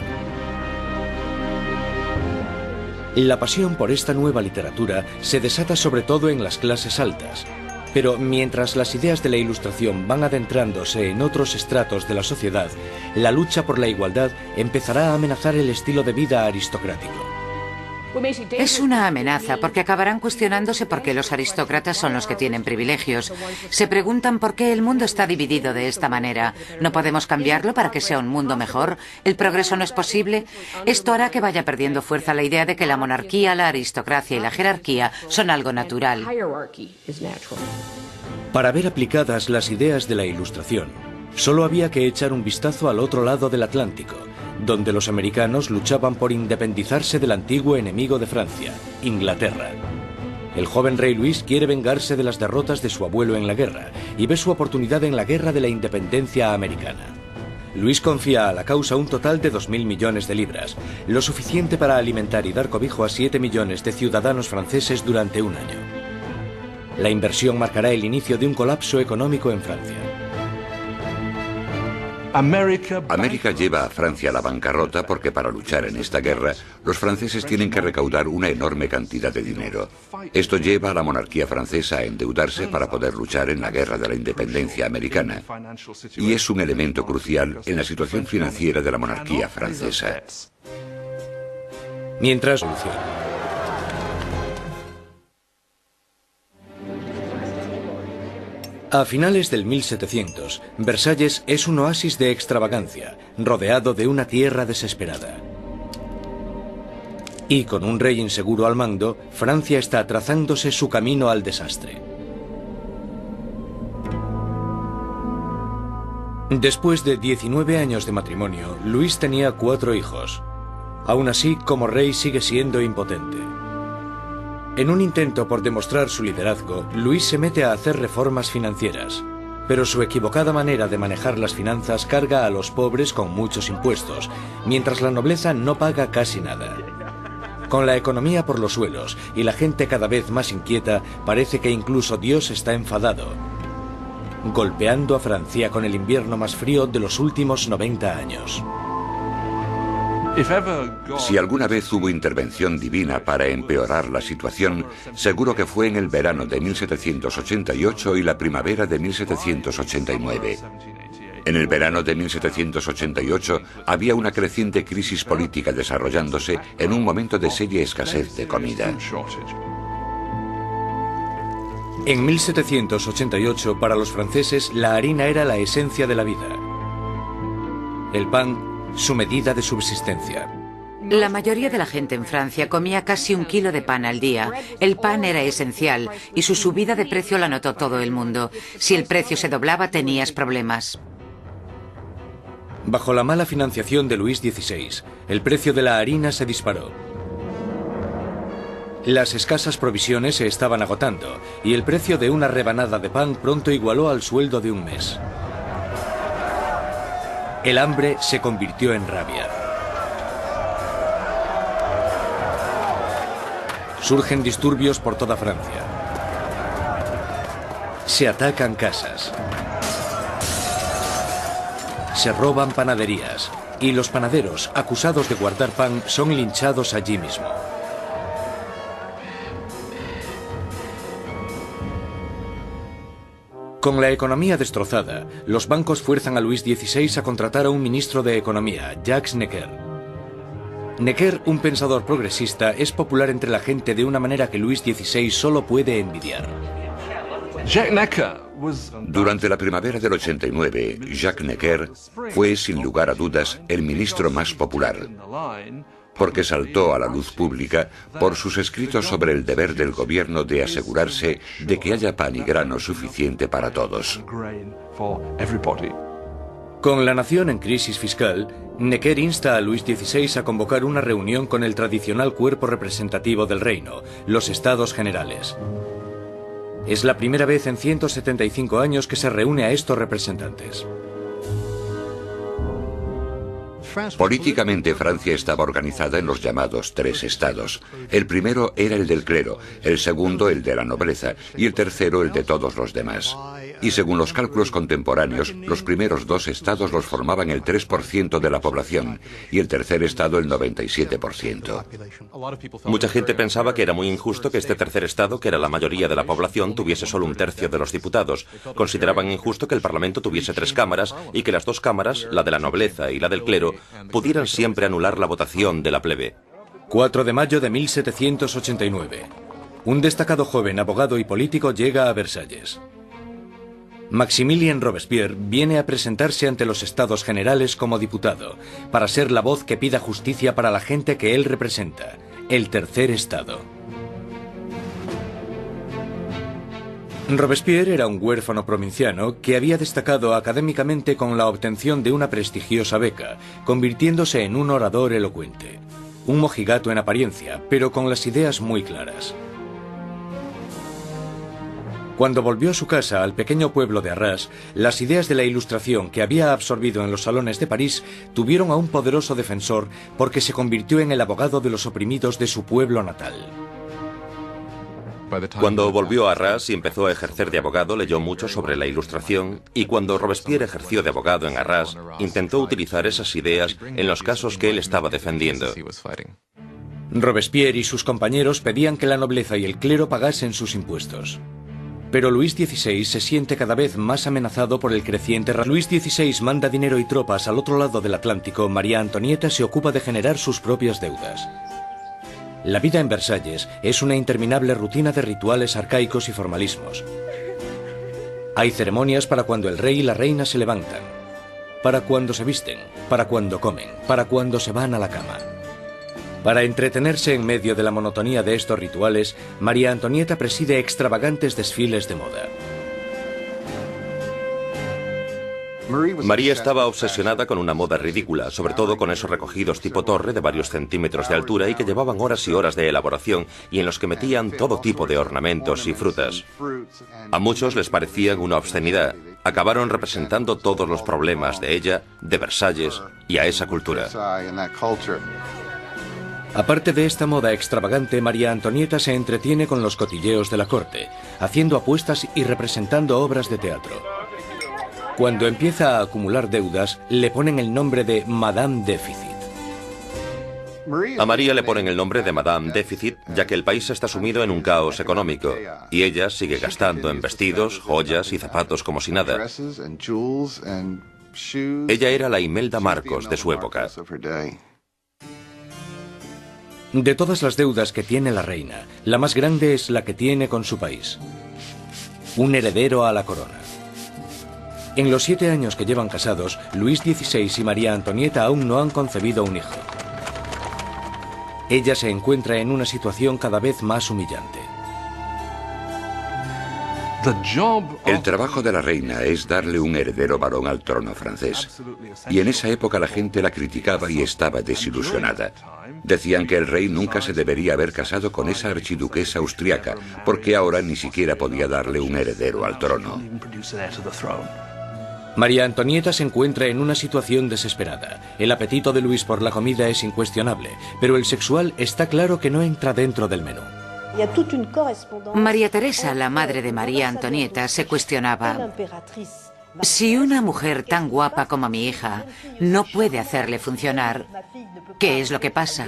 La pasión por esta nueva literatura se desata sobre todo en las clases altas. Pero mientras las ideas de la Ilustración van adentrándose en otros estratos de la sociedad, la lucha por la igualdad empezará a amenazar el estilo de vida aristocrático. Es una amenaza porque acabarán cuestionándose por qué los aristócratas son los que tienen privilegios. Se preguntan por qué el mundo está dividido de esta manera. ¿No podemos cambiarlo para que sea un mundo mejor? ¿El progreso no es posible? Esto hará que vaya perdiendo fuerza la idea de que la monarquía, la aristocracia y la jerarquía son algo natural. Para ver aplicadas las ideas de la Ilustración, solo había que echar un vistazo al otro lado del Atlántico, donde los americanos luchaban por independizarse del antiguo enemigo de Francia, Inglaterra. El joven rey Luis quiere vengarse de las derrotas de su abuelo en la guerra y ve su oportunidad en la guerra de la independencia americana. Luis confía a la causa un total de 2.000 millones de libras, lo suficiente para alimentar y dar cobijo a 7 millones de ciudadanos franceses durante un año. La inversión marcará el inicio de un colapso económico en Francia. América lleva a Francia a la bancarrota porque para luchar en esta guerra, los franceses tienen que recaudar una enorme cantidad de dinero. Esto lleva a la monarquía francesa a endeudarse para poder luchar en la guerra de la independencia americana. Y es un elemento crucial en la situación financiera de la monarquía francesa. Mientras a finales del 1700, Versalles es un oasis de extravagancia, rodeado de una tierra desesperada. Y con un rey inseguro al mando, Francia está trazándose su camino al desastre. Después de 19 años de matrimonio, Luis tenía 4 hijos. Aún así, como rey sigue siendo impotente. En un intento por demostrar su liderazgo, Luis se mete a hacer reformas financieras. Pero su equivocada manera de manejar las finanzas carga a los pobres con muchos impuestos, mientras la nobleza no paga casi nada. Con la economía por los suelos y la gente cada vez más inquieta, parece que incluso Dios está enfadado, golpeando a Francia con el invierno más frío de los últimos 90 años. Si alguna vez hubo intervención divina para empeorar la situación, seguro que fue en el verano de 1788 y la primavera de 1789. En el verano de 1788 había una creciente crisis política desarrollándose en un momento de seria escasez de comida. En 1788, para los franceses, la harina era la esencia de la vida. El pan, su medida de subsistencia. La mayoría de la gente en Francia comía casi 1 kilo de pan al día. El pan era esencial y su subida de precio la notó todo el mundo. Si el precio se doblaba, tenías problemas. Bajo la mala financiación de Luis XVI, el precio de la harina se disparó. Las escasas provisiones se estaban agotando y el precio de una rebanada de pan pronto igualó al sueldo de un mes. El hambre se convirtió en rabia. Surgen disturbios por toda Francia. Se atacan casas. Se roban panaderías. Y los panaderos, acusados de guardar pan, son linchados allí mismo. Con la economía destrozada, los bancos fuerzan a Luis XVI a contratar a un ministro de Economía, Jacques Necker. Necker, un pensador progresista, es popular entre la gente de una manera que Luis XVI solo puede envidiar. Durante la primavera del 89, Jacques Necker fue, sin lugar a dudas, el ministro más popular, porque saltó a la luz pública por sus escritos sobre el deber del gobierno de asegurarse de que haya pan y grano suficiente para todos. Con la nación en crisis fiscal, Necker insta a Luis XVI a convocar una reunión con el tradicional cuerpo representativo del reino, los Estados Generales. Es la primera vez en 175 años que se reúne a estos representantes. Políticamente, Francia estaba organizada en los llamados 3 estados. El primero era el del clero, el segundo el de la nobleza y el tercero el de todos los demás. Y según los cálculos contemporáneos, los primeros 2 estados los formaban el 3% de la población y el tercer estado el 97%. Mucha gente pensaba que era muy injusto que este tercer estado, que era la mayoría de la población, tuviese solo 1/3 de los diputados. Consideraban injusto que el Parlamento tuviese 3 cámaras y que las 2 cámaras, la de la nobleza y la del clero, pudieran siempre anular la votación de la plebe. 4 de mayo de 1789. Un destacado joven abogado y político llega a Versalles. Maximilien Robespierre viene a presentarse ante los Estados Generales como diputado, para ser la voz que pida justicia para la gente que él representa, el tercer estado. Robespierre era un huérfano provinciano que había destacado académicamente con la obtención de una prestigiosa beca, convirtiéndose en un orador elocuente. Un mojigato en apariencia, pero con las ideas muy claras. Cuando volvió a su casa, al pequeño pueblo de Arras, las ideas de la Ilustración que había absorbido en los salones de París tuvieron a un poderoso defensor porque se convirtió en el abogado de los oprimidos de su pueblo natal. Cuando volvió a Arras y empezó a ejercer de abogado, leyó mucho sobre la Ilustración, y cuando Robespierre ejerció de abogado en Arras, intentó utilizar esas ideas en los casos que él estaba defendiendo. Robespierre y sus compañeros pedían que la nobleza y el clero pagasen sus impuestos. Pero Luis XVI se siente cada vez más amenazado por el creciente racismo. Luis XVI manda dinero y tropas al otro lado del Atlántico. María Antonieta se ocupa de generar sus propias deudas. La vida en Versalles es una interminable rutina de rituales arcaicos y formalismos. Hay ceremonias para cuando el rey y la reina se levantan, para cuando se visten, para cuando comen, para cuando se van a la cama. Para entretenerse en medio de la monotonía de estos rituales, María Antonieta preside extravagantes desfiles de moda. María estaba obsesionada con una moda ridícula, sobre todo con esos recogidos tipo torre de varios centímetros de altura y que llevaban horas y horas de elaboración y en los que metían todo tipo de ornamentos y frutas. A muchos les parecían una obscenidad. Acabaron representando todos los problemas de ella, de Versalles y a esa cultura. Aparte de esta moda extravagante, María Antonieta se entretiene con los cotilleos de la corte, haciendo apuestas y representando obras de teatro. Cuando empieza a acumular deudas, le ponen el nombre de Madame Déficit. A María le ponen el nombre de Madame Déficit, ya que el país está sumido en un caos económico, y ella sigue gastando en vestidos, joyas y zapatos como si nada. Ella era la Imelda Marcos de su época. De todas las deudas que tiene la reina, la más grande es la que tiene con su país. Un heredero a la corona. En los 7 años que llevan casados, Luis XVI y María Antonieta aún no han concebido un hijo. Ella se encuentra en una situación cada vez más humillante. El trabajo de la reina es darle un heredero varón al trono francés. Y en esa época la gente la criticaba y estaba desilusionada. Decían que el rey nunca se debería haber casado con esa archiduquesa austriaca, porque ahora ni siquiera podía darle un heredero al trono. María Antonieta se encuentra en una situación desesperada. El apetito de Luis por la comida es incuestionable, pero el sexual está claro que no entra dentro del menú. María Teresa, la madre de María Antonieta, se cuestionaba: si una mujer tan guapa como mi hija no puede hacerle funcionar, ¿qué es lo que pasa?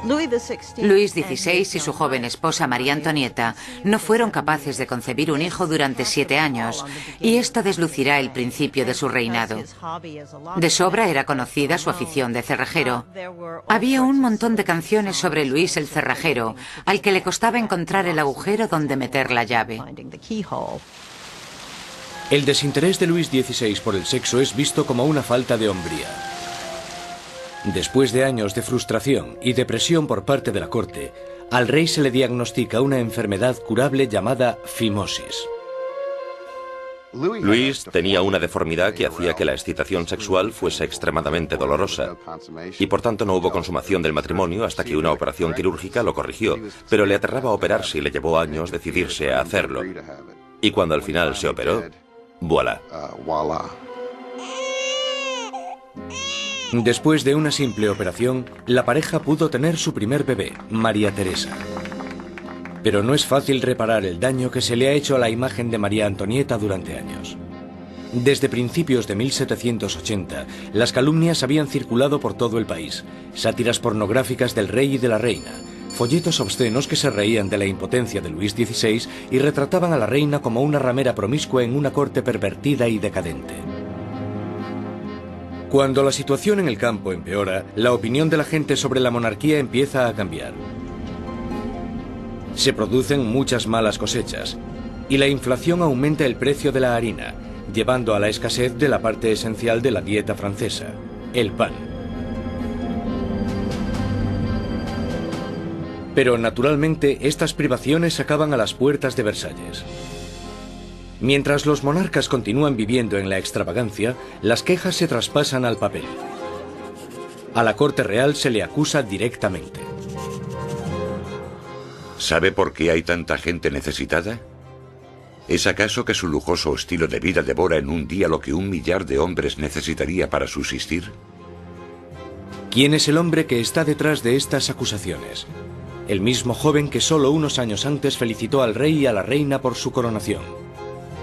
Luis XVI y su joven esposa María Antonieta no fueron capaces de concebir un hijo durante 7 años, y esto deslucirá el principio de su reinado. De sobra era conocida su afición de cerrajero. Había un montón de canciones sobre Luis el cerrajero, al que le costaba encontrar el agujero donde meter la llave. El desinterés de Luis XVI por el sexo es visto como una falta de hombría. Después de años de frustración y depresión por parte de la corte, al rey se le diagnostica una enfermedad curable llamada fimosis. Luis tenía una deformidad que hacía que la excitación sexual fuese extremadamente dolorosa, y por tanto no hubo consumación del matrimonio hasta que una operación quirúrgica lo corrigió, pero le aterraba operarse y le llevó años decidirse a hacerlo. Y cuando al final se operó, ¡voilà! Después de una simple operación, la pareja pudo tener su primer bebé, María Teresa. Pero no es fácil reparar el daño que se le ha hecho a la imagen de María Antonieta durante años. Desde principios de 1780, las calumnias habían circulado por todo el país, sátiras pornográficas del rey y de la reina, folletos obscenos que se reían de la impotencia de Luis XVI y retrataban a la reina como una ramera promiscua en una corte pervertida y decadente. Cuando la situación en el campo empeora, la opinión de la gente sobre la monarquía empieza a cambiar. Se producen muchas malas cosechas y la inflación aumenta el precio de la harina, llevando a la escasez de la parte esencial de la dieta francesa, el pan. Pero naturalmente estas privaciones acaban a las puertas de Versalles. Mientras los monarcas continúan viviendo en la extravagancia, las quejas se traspasan al papel. A la corte real se le acusa directamente. ¿Sabe por qué hay tanta gente necesitada? ¿Es acaso que su lujoso estilo de vida devora en un día lo que 1 millar de hombres necesitaría para subsistir? ¿Quién es el hombre que está detrás de estas acusaciones? El mismo joven que solo unos años antes felicitó al rey y a la reina por su coronación.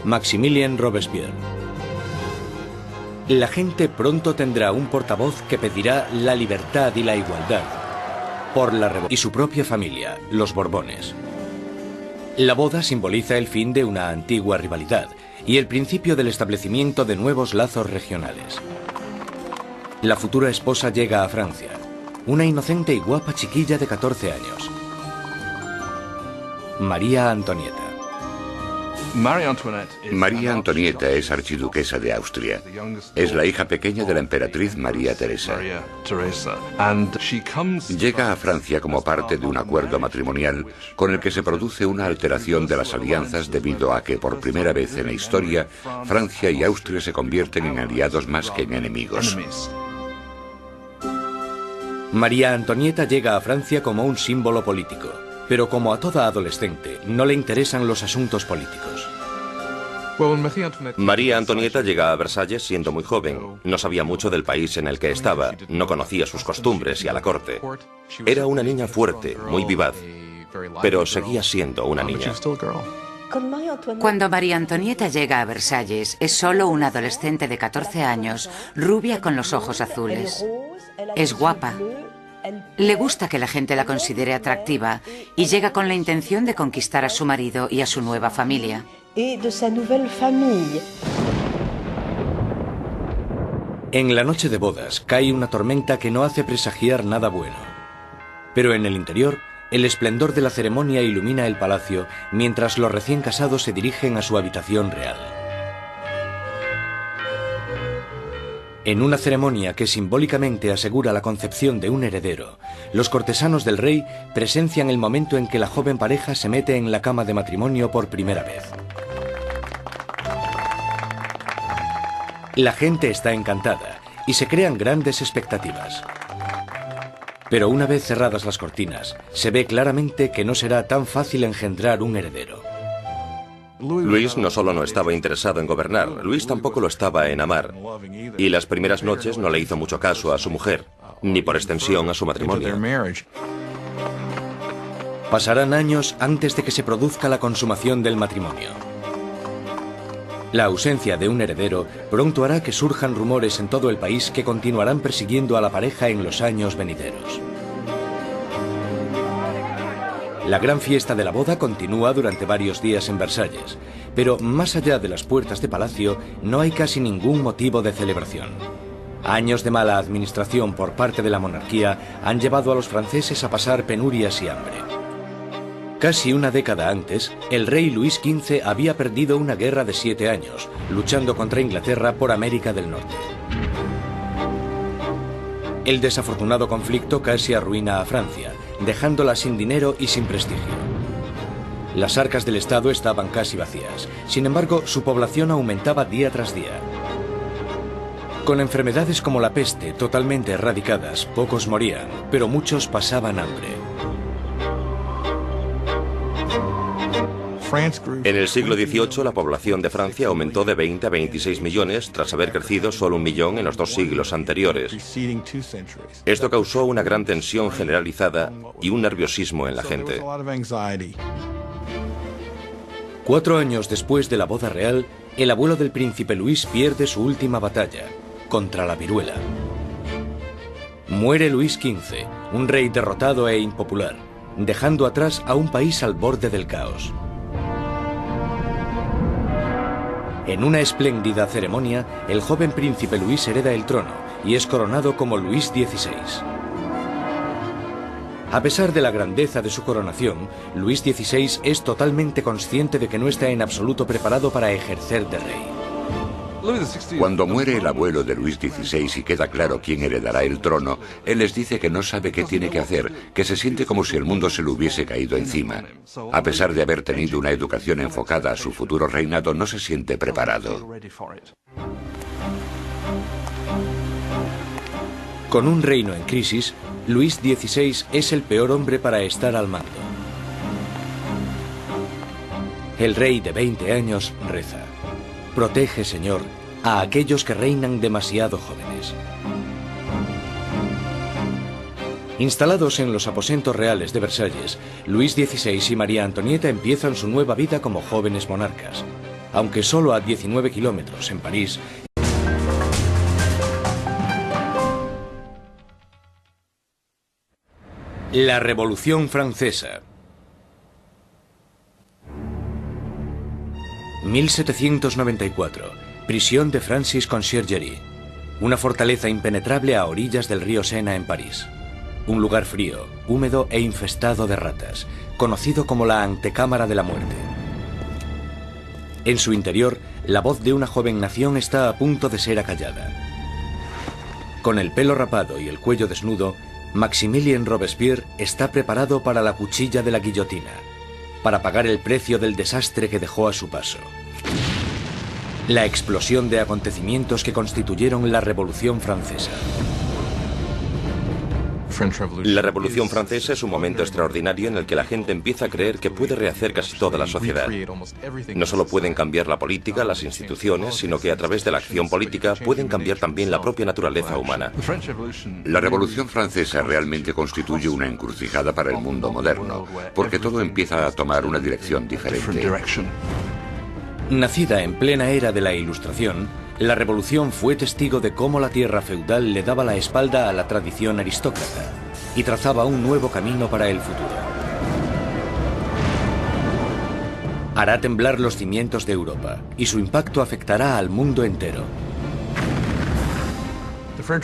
Maximilien Robespierre. La gente pronto tendrá un portavoz que pedirá la libertad y la igualdad por la revolución y su propia familia, los Borbones. La boda simboliza el fin de una antigua rivalidad y el principio del establecimiento de nuevos lazos regionales. La futura esposa llega a Francia, una inocente y guapa chiquilla de 14 años. María Antonieta. María Antonieta es archiduquesa de Austria. Es la hija pequeña de la emperatriz María Teresa. Llega a Francia como parte de un acuerdo matrimonial con el que se produce una alteración de las alianzas debido a que por primera vez en la historia Francia y Austria se convierten en aliados más que en enemigos. María Antonieta llega a Francia como un símbolo político, pero como a toda adolescente, no le interesan los asuntos políticos. María Antonieta llega a Versalles siendo muy joven. No sabía mucho del país en el que estaba, no conocía sus costumbres y a la corte. Era una niña fuerte, muy vivaz, pero seguía siendo una niña. Cuando María Antonieta llega a Versalles, es solo una adolescente de 14 años, rubia con los ojos azules. Es guapa. Le gusta que la gente la considere atractiva y llega con la intención de conquistar a su marido y a su nueva familia. En la noche de bodas cae una tormenta que no hace presagiar nada bueno. Pero en el interior, el esplendor de la ceremonia ilumina el palacio mientras los recién casados se dirigen a su habitación real. En una ceremonia que simbólicamente asegura la concepción de un heredero, los cortesanos del rey presencian el momento en que la joven pareja se mete en la cama de matrimonio por primera vez. La gente está encantada y se crean grandes expectativas. Pero una vez cerradas las cortinas, se ve claramente que no será tan fácil engendrar un heredero. Luis no solo no estaba interesado en gobernar, Luis tampoco lo estaba en amar. Y las primeras noches no le hizo mucho caso a su mujer, ni por extensión a su matrimonio. Pasarán años antes de que se produzca la consumación del matrimonio. La ausencia de un heredero pronto hará que surjan rumores en todo el país que continuarán persiguiendo a la pareja en los años venideros. La gran fiesta de la boda continúa durante varios días en Versalles, pero más allá de las puertas de palacio no hay casi ningún motivo de celebración. Años de mala administración por parte de la monarquía han llevado a los franceses a pasar penurias y hambre. Casi una década antes, el rey Luis XV había perdido una guerra de 7 años, luchando contra Inglaterra por América del Norte. El desafortunado conflicto casi arruina a Francia, dejándola sin dinero y sin prestigio. Las arcas del Estado estaban casi vacías. Sin embargo, su población aumentaba día tras día. Con enfermedades como la peste totalmente erradicadas, pocos morían, pero muchos pasaban hambre. En el siglo XVIII, la población de Francia aumentó de 20 a 26 millones tras haber crecido solo 1 millón en los 2 siglos anteriores. Esto causó una gran tensión generalizada y un nerviosismo en la gente. 4 años después de la boda real, el abuelo del príncipe Luis pierde su última batalla, contra la viruela. Muere Luis XV, un rey derrotado e impopular, dejando atrás a un país al borde del caos. En una espléndida ceremonia, el joven príncipe Luis hereda el trono y es coronado como Luis XVI. A pesar de la grandeza de su coronación, Luis XVI es totalmente consciente de que no está en absoluto preparado para ejercer de rey. Cuando muere el abuelo de Luis XVI y queda claro quién heredará el trono, él les dice que no sabe qué tiene que hacer, que se siente como si el mundo se le hubiese caído encima. A pesar de haber tenido una educación enfocada a su futuro reinado, no se siente preparado. Con un reino en crisis, Luis XVI es el peor hombre para estar al mando. El rey de 20 años reza: protege, Señor, a aquellos que reinan demasiado jóvenes. Instalados en los aposentos reales de Versalles, Luis XVI y María Antonieta empiezan su nueva vida como jóvenes monarcas. Aunque solo a 19 kilómetros en París, la Revolución Francesa. 1794. Prisión de Francis Conciergerie. Una fortaleza impenetrable a orillas del río Sena en París. Un lugar frío, húmedo e infestado de ratas, conocido como la antecámara de la muerte. En su interior, la voz de una joven nación está a punto de ser acallada. Con el pelo rapado y el cuello desnudo, Maximilien Robespierre está preparado para la cuchilla de la guillotina, para pagar el precio del desastre que dejó a su paso. La explosión de acontecimientos que constituyeron la Revolución Francesa. La Revolución Francesa es un momento extraordinario en el que la gente empieza a creer que puede rehacer casi toda la sociedad. No solo pueden cambiar la política, las instituciones, sino que a través de la acción política pueden cambiar también la propia naturaleza humana. La Revolución Francesa realmente constituye una encrucijada para el mundo moderno, porque todo empieza a tomar una dirección diferente. Nacida en plena era de la Ilustración, la Revolución fue testigo de cómo la tierra feudal le daba la espalda a la tradición aristócrata y trazaba un nuevo camino para el futuro. Hará temblar los cimientos de Europa y su impacto afectará al mundo entero.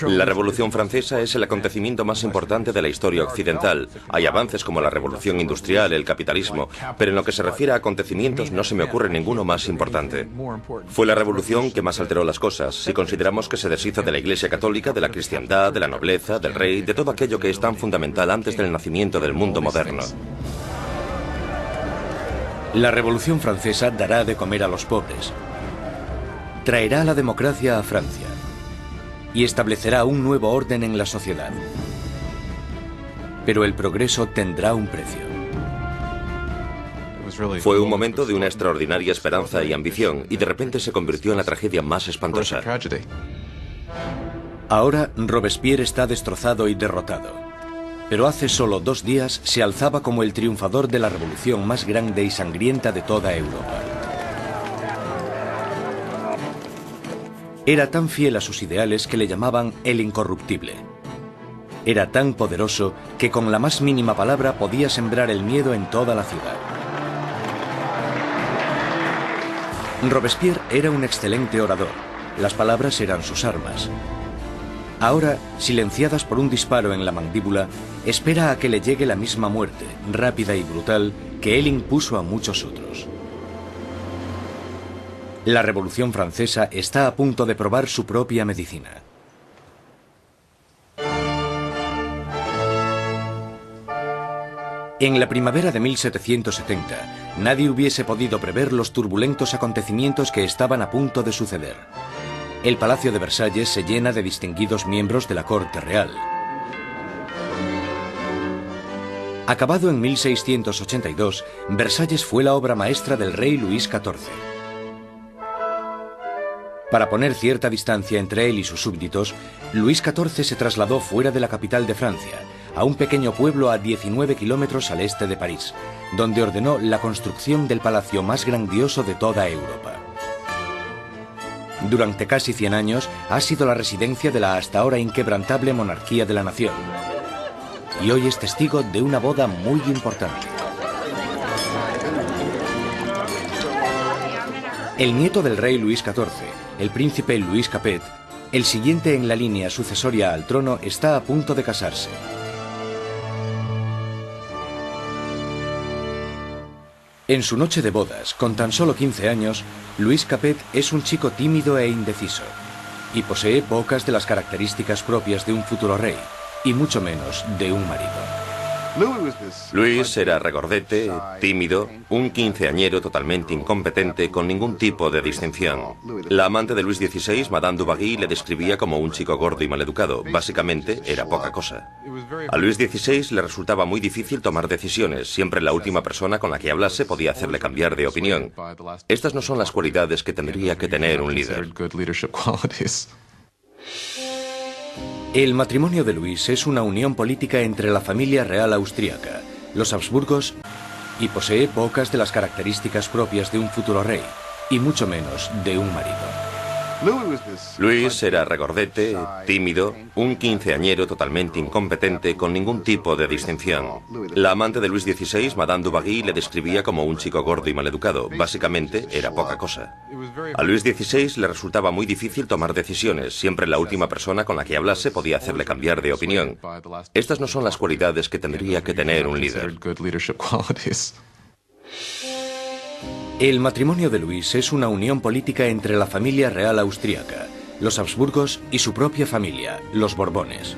La Revolución Francesa es el acontecimiento más importante de la historia occidental. Hay avances como la Revolución Industrial, el capitalismo, pero en lo que se refiere a acontecimientos no se me ocurre ninguno más importante. Fue la revolución que más alteró las cosas, si consideramos que se deshizo de la Iglesia Católica, de la cristiandad, de la nobleza, del rey, de todo aquello que es tan fundamental antes del nacimiento del mundo moderno. La Revolución Francesa dará de comer a los pobres, traerá la democracia a Francia y establecerá un nuevo orden en la sociedad. Pero el progreso tendrá un precio. Fue un momento de una extraordinaria esperanza y ambición, y de repente se convirtió en la tragedia más espantosa. Ahora Robespierre está destrozado y derrotado. Pero hace solo 2 días se alzaba como el triunfador de la revolución más grande y sangrienta de toda Europa. Era tan fiel a sus ideales que le llamaban el incorruptible. Era tan poderoso que con la más mínima palabra podía sembrar el miedo en toda la ciudad. Robespierre era un excelente orador. Las palabras eran sus armas. Ahora, silenciadas por un disparo en la mandíbula, espera a que le llegue la misma muerte, rápida y brutal, que él impuso a muchos otros. La Revolución Francesa está a punto de probar su propia medicina. En la primavera de 1770, nadie hubiese podido prever los turbulentos acontecimientos que estaban a punto de suceder. El Palacio de Versalles se llena de distinguidos miembros de la corte real. Acabado en 1682, Versalles fue la obra maestra del rey Luis XIV. Para poner cierta distancia entre él y sus súbditos, Luis XIV se trasladó fuera de la capital de Francia, a un pequeño pueblo a 19 kilómetros al este de París, donde ordenó la construcción del palacio más grandioso de toda Europa. Durante casi 100 años ha sido la residencia de la hasta ahora inquebrantable monarquía de la nación. Y hoy es testigo de una boda muy importante. El nieto del rey Luis XIV, el príncipe Louis Capet, el siguiente en la línea sucesoria al trono, está a punto de casarse. En su noche de bodas, con tan solo 15 años, Louis Capet es un chico tímido e indeciso, y posee pocas de las características propias de un futuro rey, y mucho menos de un marido. Luis era regordete, tímido, un quinceañero totalmente incompetente, con ningún tipo de distinción. La amante de Luis XVI, Madame Dubarry, le describía como un chico gordo y maleducado. Básicamente, era poca cosa. A Luis XVI le resultaba muy difícil tomar decisiones. Siempre la última persona con la que hablase podía hacerle cambiar de opinión. Estas no son las cualidades que tendría que tener un líder. El matrimonio de Luis es una unión política entre la familia real austríaca, los Habsburgos, y posee pocas de las características propias de un futuro rey, y mucho menos de un marido. Luis era regordete, tímido, un quinceañero totalmente incompetente, con ningún tipo de distinción. La amante de Luis XVI, Madame Dubarry, le describía como un chico gordo y maleducado. Básicamente, era poca cosa. A Luis XVI le resultaba muy difícil tomar decisiones. Siempre la última persona con la que hablase podía hacerle cambiar de opinión. Estas no son las cualidades que tendría que tener un líder. El matrimonio de Luis es una unión política entre la familia real austríaca, los Habsburgos y su propia familia, los Borbones.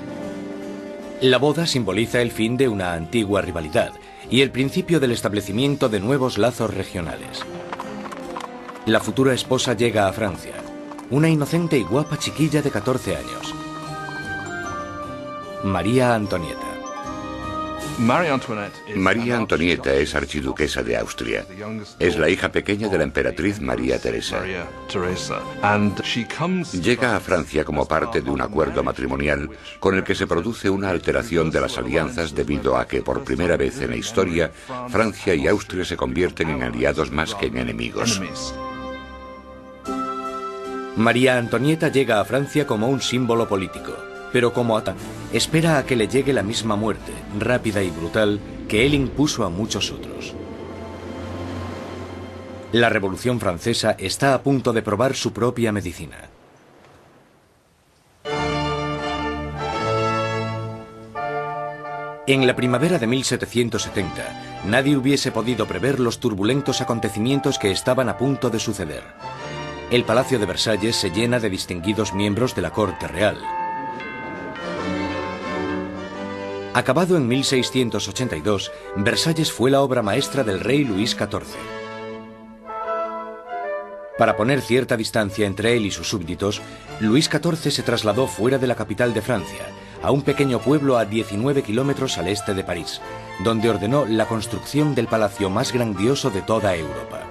La boda simboliza el fin de una antigua rivalidad y el principio del establecimiento de nuevos lazos regionales. La futura esposa llega a Francia, una inocente y guapa chiquilla de 14 años. María Antonieta. María Antonieta es archiduquesa de Austria. Es la hija pequeña de la emperatriz María Teresa. Llega a Francia como parte de un acuerdo matrimonial con el que se produce una alteración de las alianzas debido a que por primera vez en la historia Francia y Austria se convierten en aliados más que en enemigos. María Antonieta llega a Francia como un símbolo político, pero como Atan, espera a que le llegue la misma muerte, rápida y brutal, que él impuso a muchos otros. La Revolución Francesa está a punto de probar su propia medicina. En la primavera de 1770, nadie hubiese podido prever los turbulentos acontecimientos que estaban a punto de suceder. El Palacio de Versalles se llena de distinguidos miembros de la corte real. Acabado en 1682, Versalles fue la obra maestra del rey Luis XIV. Para poner cierta distancia entre él y sus súbditos, Luis XIV se trasladó fuera de la capital de Francia, a un pequeño pueblo a 19 kilómetros al este de París, donde ordenó la construcción del palacio más grandioso de toda Europa.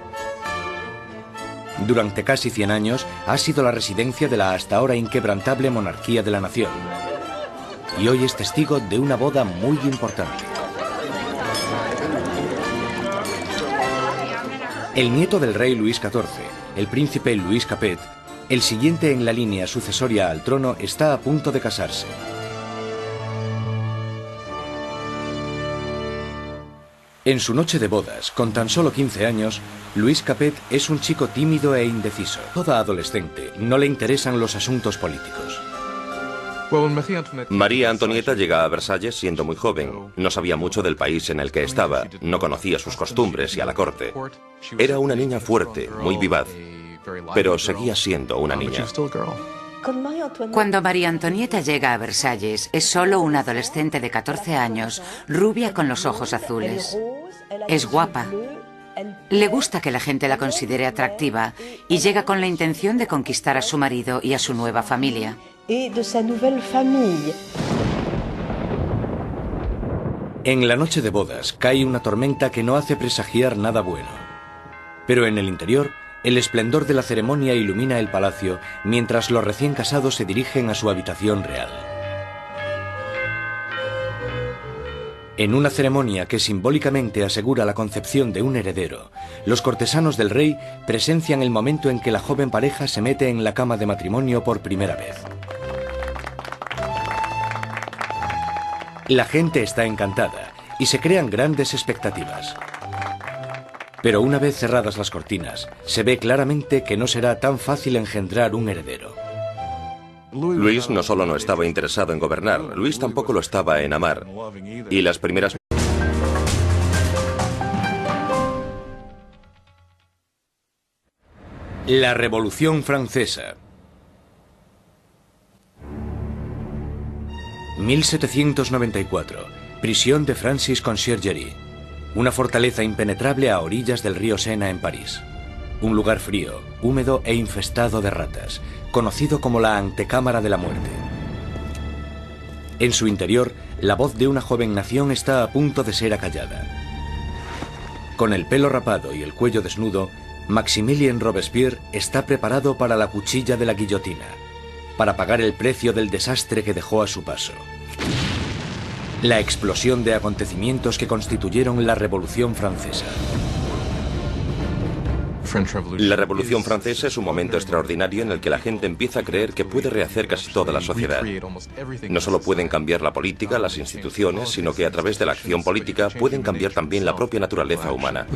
Durante casi 100 años ha sido la residencia de la hasta ahora inquebrantable monarquía de la nación. Y hoy es testigo de una boda muy importante. El nieto del rey Luis XIV, el príncipe Louis Capet, el siguiente en la línea sucesoria al trono, está a punto de casarse. En su noche de bodas, con tan solo 15 años, Louis Capet es un chico tímido e indeciso. Toda adolescente no le interesan los asuntos políticos. María Antonieta llega a Versalles siendo muy joven. No sabía mucho del país en el que estaba, no conocía sus costumbres y a la corte. Era una niña fuerte, muy vivaz, pero seguía siendo una niña. Cuando María Antonieta llega a Versalles, es solo una adolescente de 14 años, rubia con los ojos azules. Es guapa. Le gusta que la gente la considere atractiva y llega con la intención de conquistar a su marido y a su nueva familia. En la noche de bodas cae una tormenta que no hace presagiar nada bueno. Pero en el interior, el esplendor de la ceremonia ilumina el palacio mientras los recién casados se dirigen a su habitación real. En una ceremonia que simbólicamente asegura la concepción de un heredero, los cortesanos del rey presencian el momento en que la joven pareja se mete en la cama de matrimonio por primera vez. La gente está encantada y se crean grandes expectativas. Pero una vez cerradas las cortinas, se ve claramente que no será tan fácil engendrar un heredero. Luis no solo no estaba interesado en gobernar, Luis tampoco lo estaba en amar. Y las primeras... La Revolución Francesa. 1794. Prisión de Francis Conciergerie. Una fortaleza impenetrable a orillas del río Sena en París. Un lugar frío, húmedo e infestado de ratas, conocido como la antecámara de la muerte. En su interior, la voz de una joven nación está a punto de ser acallada. Con el pelo rapado y el cuello desnudo, Maximilien Robespierre está preparado para la cuchilla de la guillotina, para pagar el precio del desastre que dejó a su paso. La explosión de acontecimientos que constituyeron la Revolución Francesa. La Revolución Francesa es un momento extraordinario en el que la gente empieza a creer que puede rehacer casi toda la sociedad. No solo pueden cambiar la política, las instituciones, sino que a través de la acción política pueden cambiar también la propia naturaleza humana.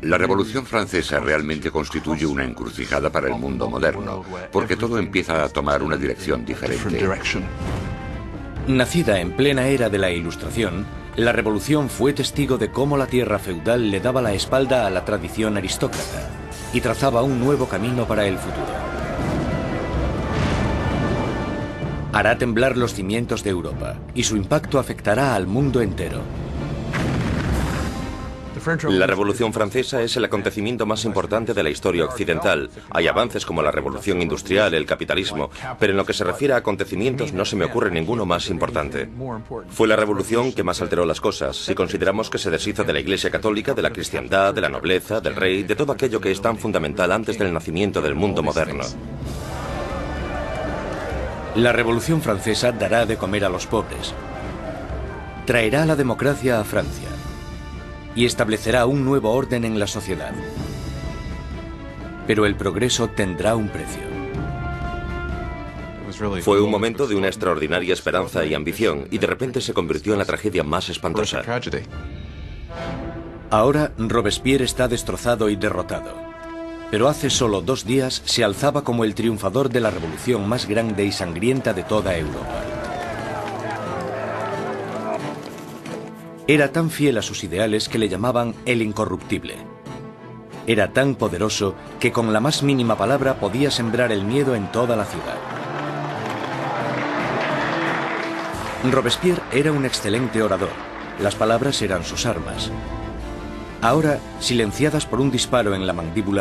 La Revolución Francesa realmente constituye una encrucijada para el mundo moderno, porque todo empieza a tomar una dirección diferente. Nacida en plena era de la Ilustración, La revolución fue testigo de cómo la tierra feudal le daba la espalda a la tradición aristócrata y trazaba un nuevo camino para el futuro. Hará temblar los cimientos de Europa y su impacto afectará al mundo entero. La Revolución Francesa es el acontecimiento más importante de la historia occidental. Hay avances como la Revolución Industrial, el capitalismo, pero en lo que se refiere a acontecimientos no se me ocurre ninguno más importante. Fue la revolución que más alteró las cosas, si consideramos que se deshizo de la Iglesia Católica, de la cristiandad, de la nobleza, del rey, de todo aquello que es tan fundamental antes del nacimiento del mundo moderno. La Revolución Francesa dará de comer a los pobres, traerá la democracia a Francia y establecerá un nuevo orden en la sociedad. Pero el progreso tendrá un precio. Fue un momento de una extraordinaria esperanza y ambición, y de repente se convirtió en la tragedia más espantosa. Ahora Robespierre está destrozado y derrotado, pero hace solo 2 días se alzaba como el triunfador de la revolución más grande y sangrienta de toda Europa. Era tan fiel a sus ideales que le llamaban el incorruptible. Era tan poderoso que con la más mínima palabra podía sembrar el miedo en toda la ciudad. Robespierre era un excelente orador. Las palabras eran sus armas. Ahora, silenciadas por un disparo en la mandíbula,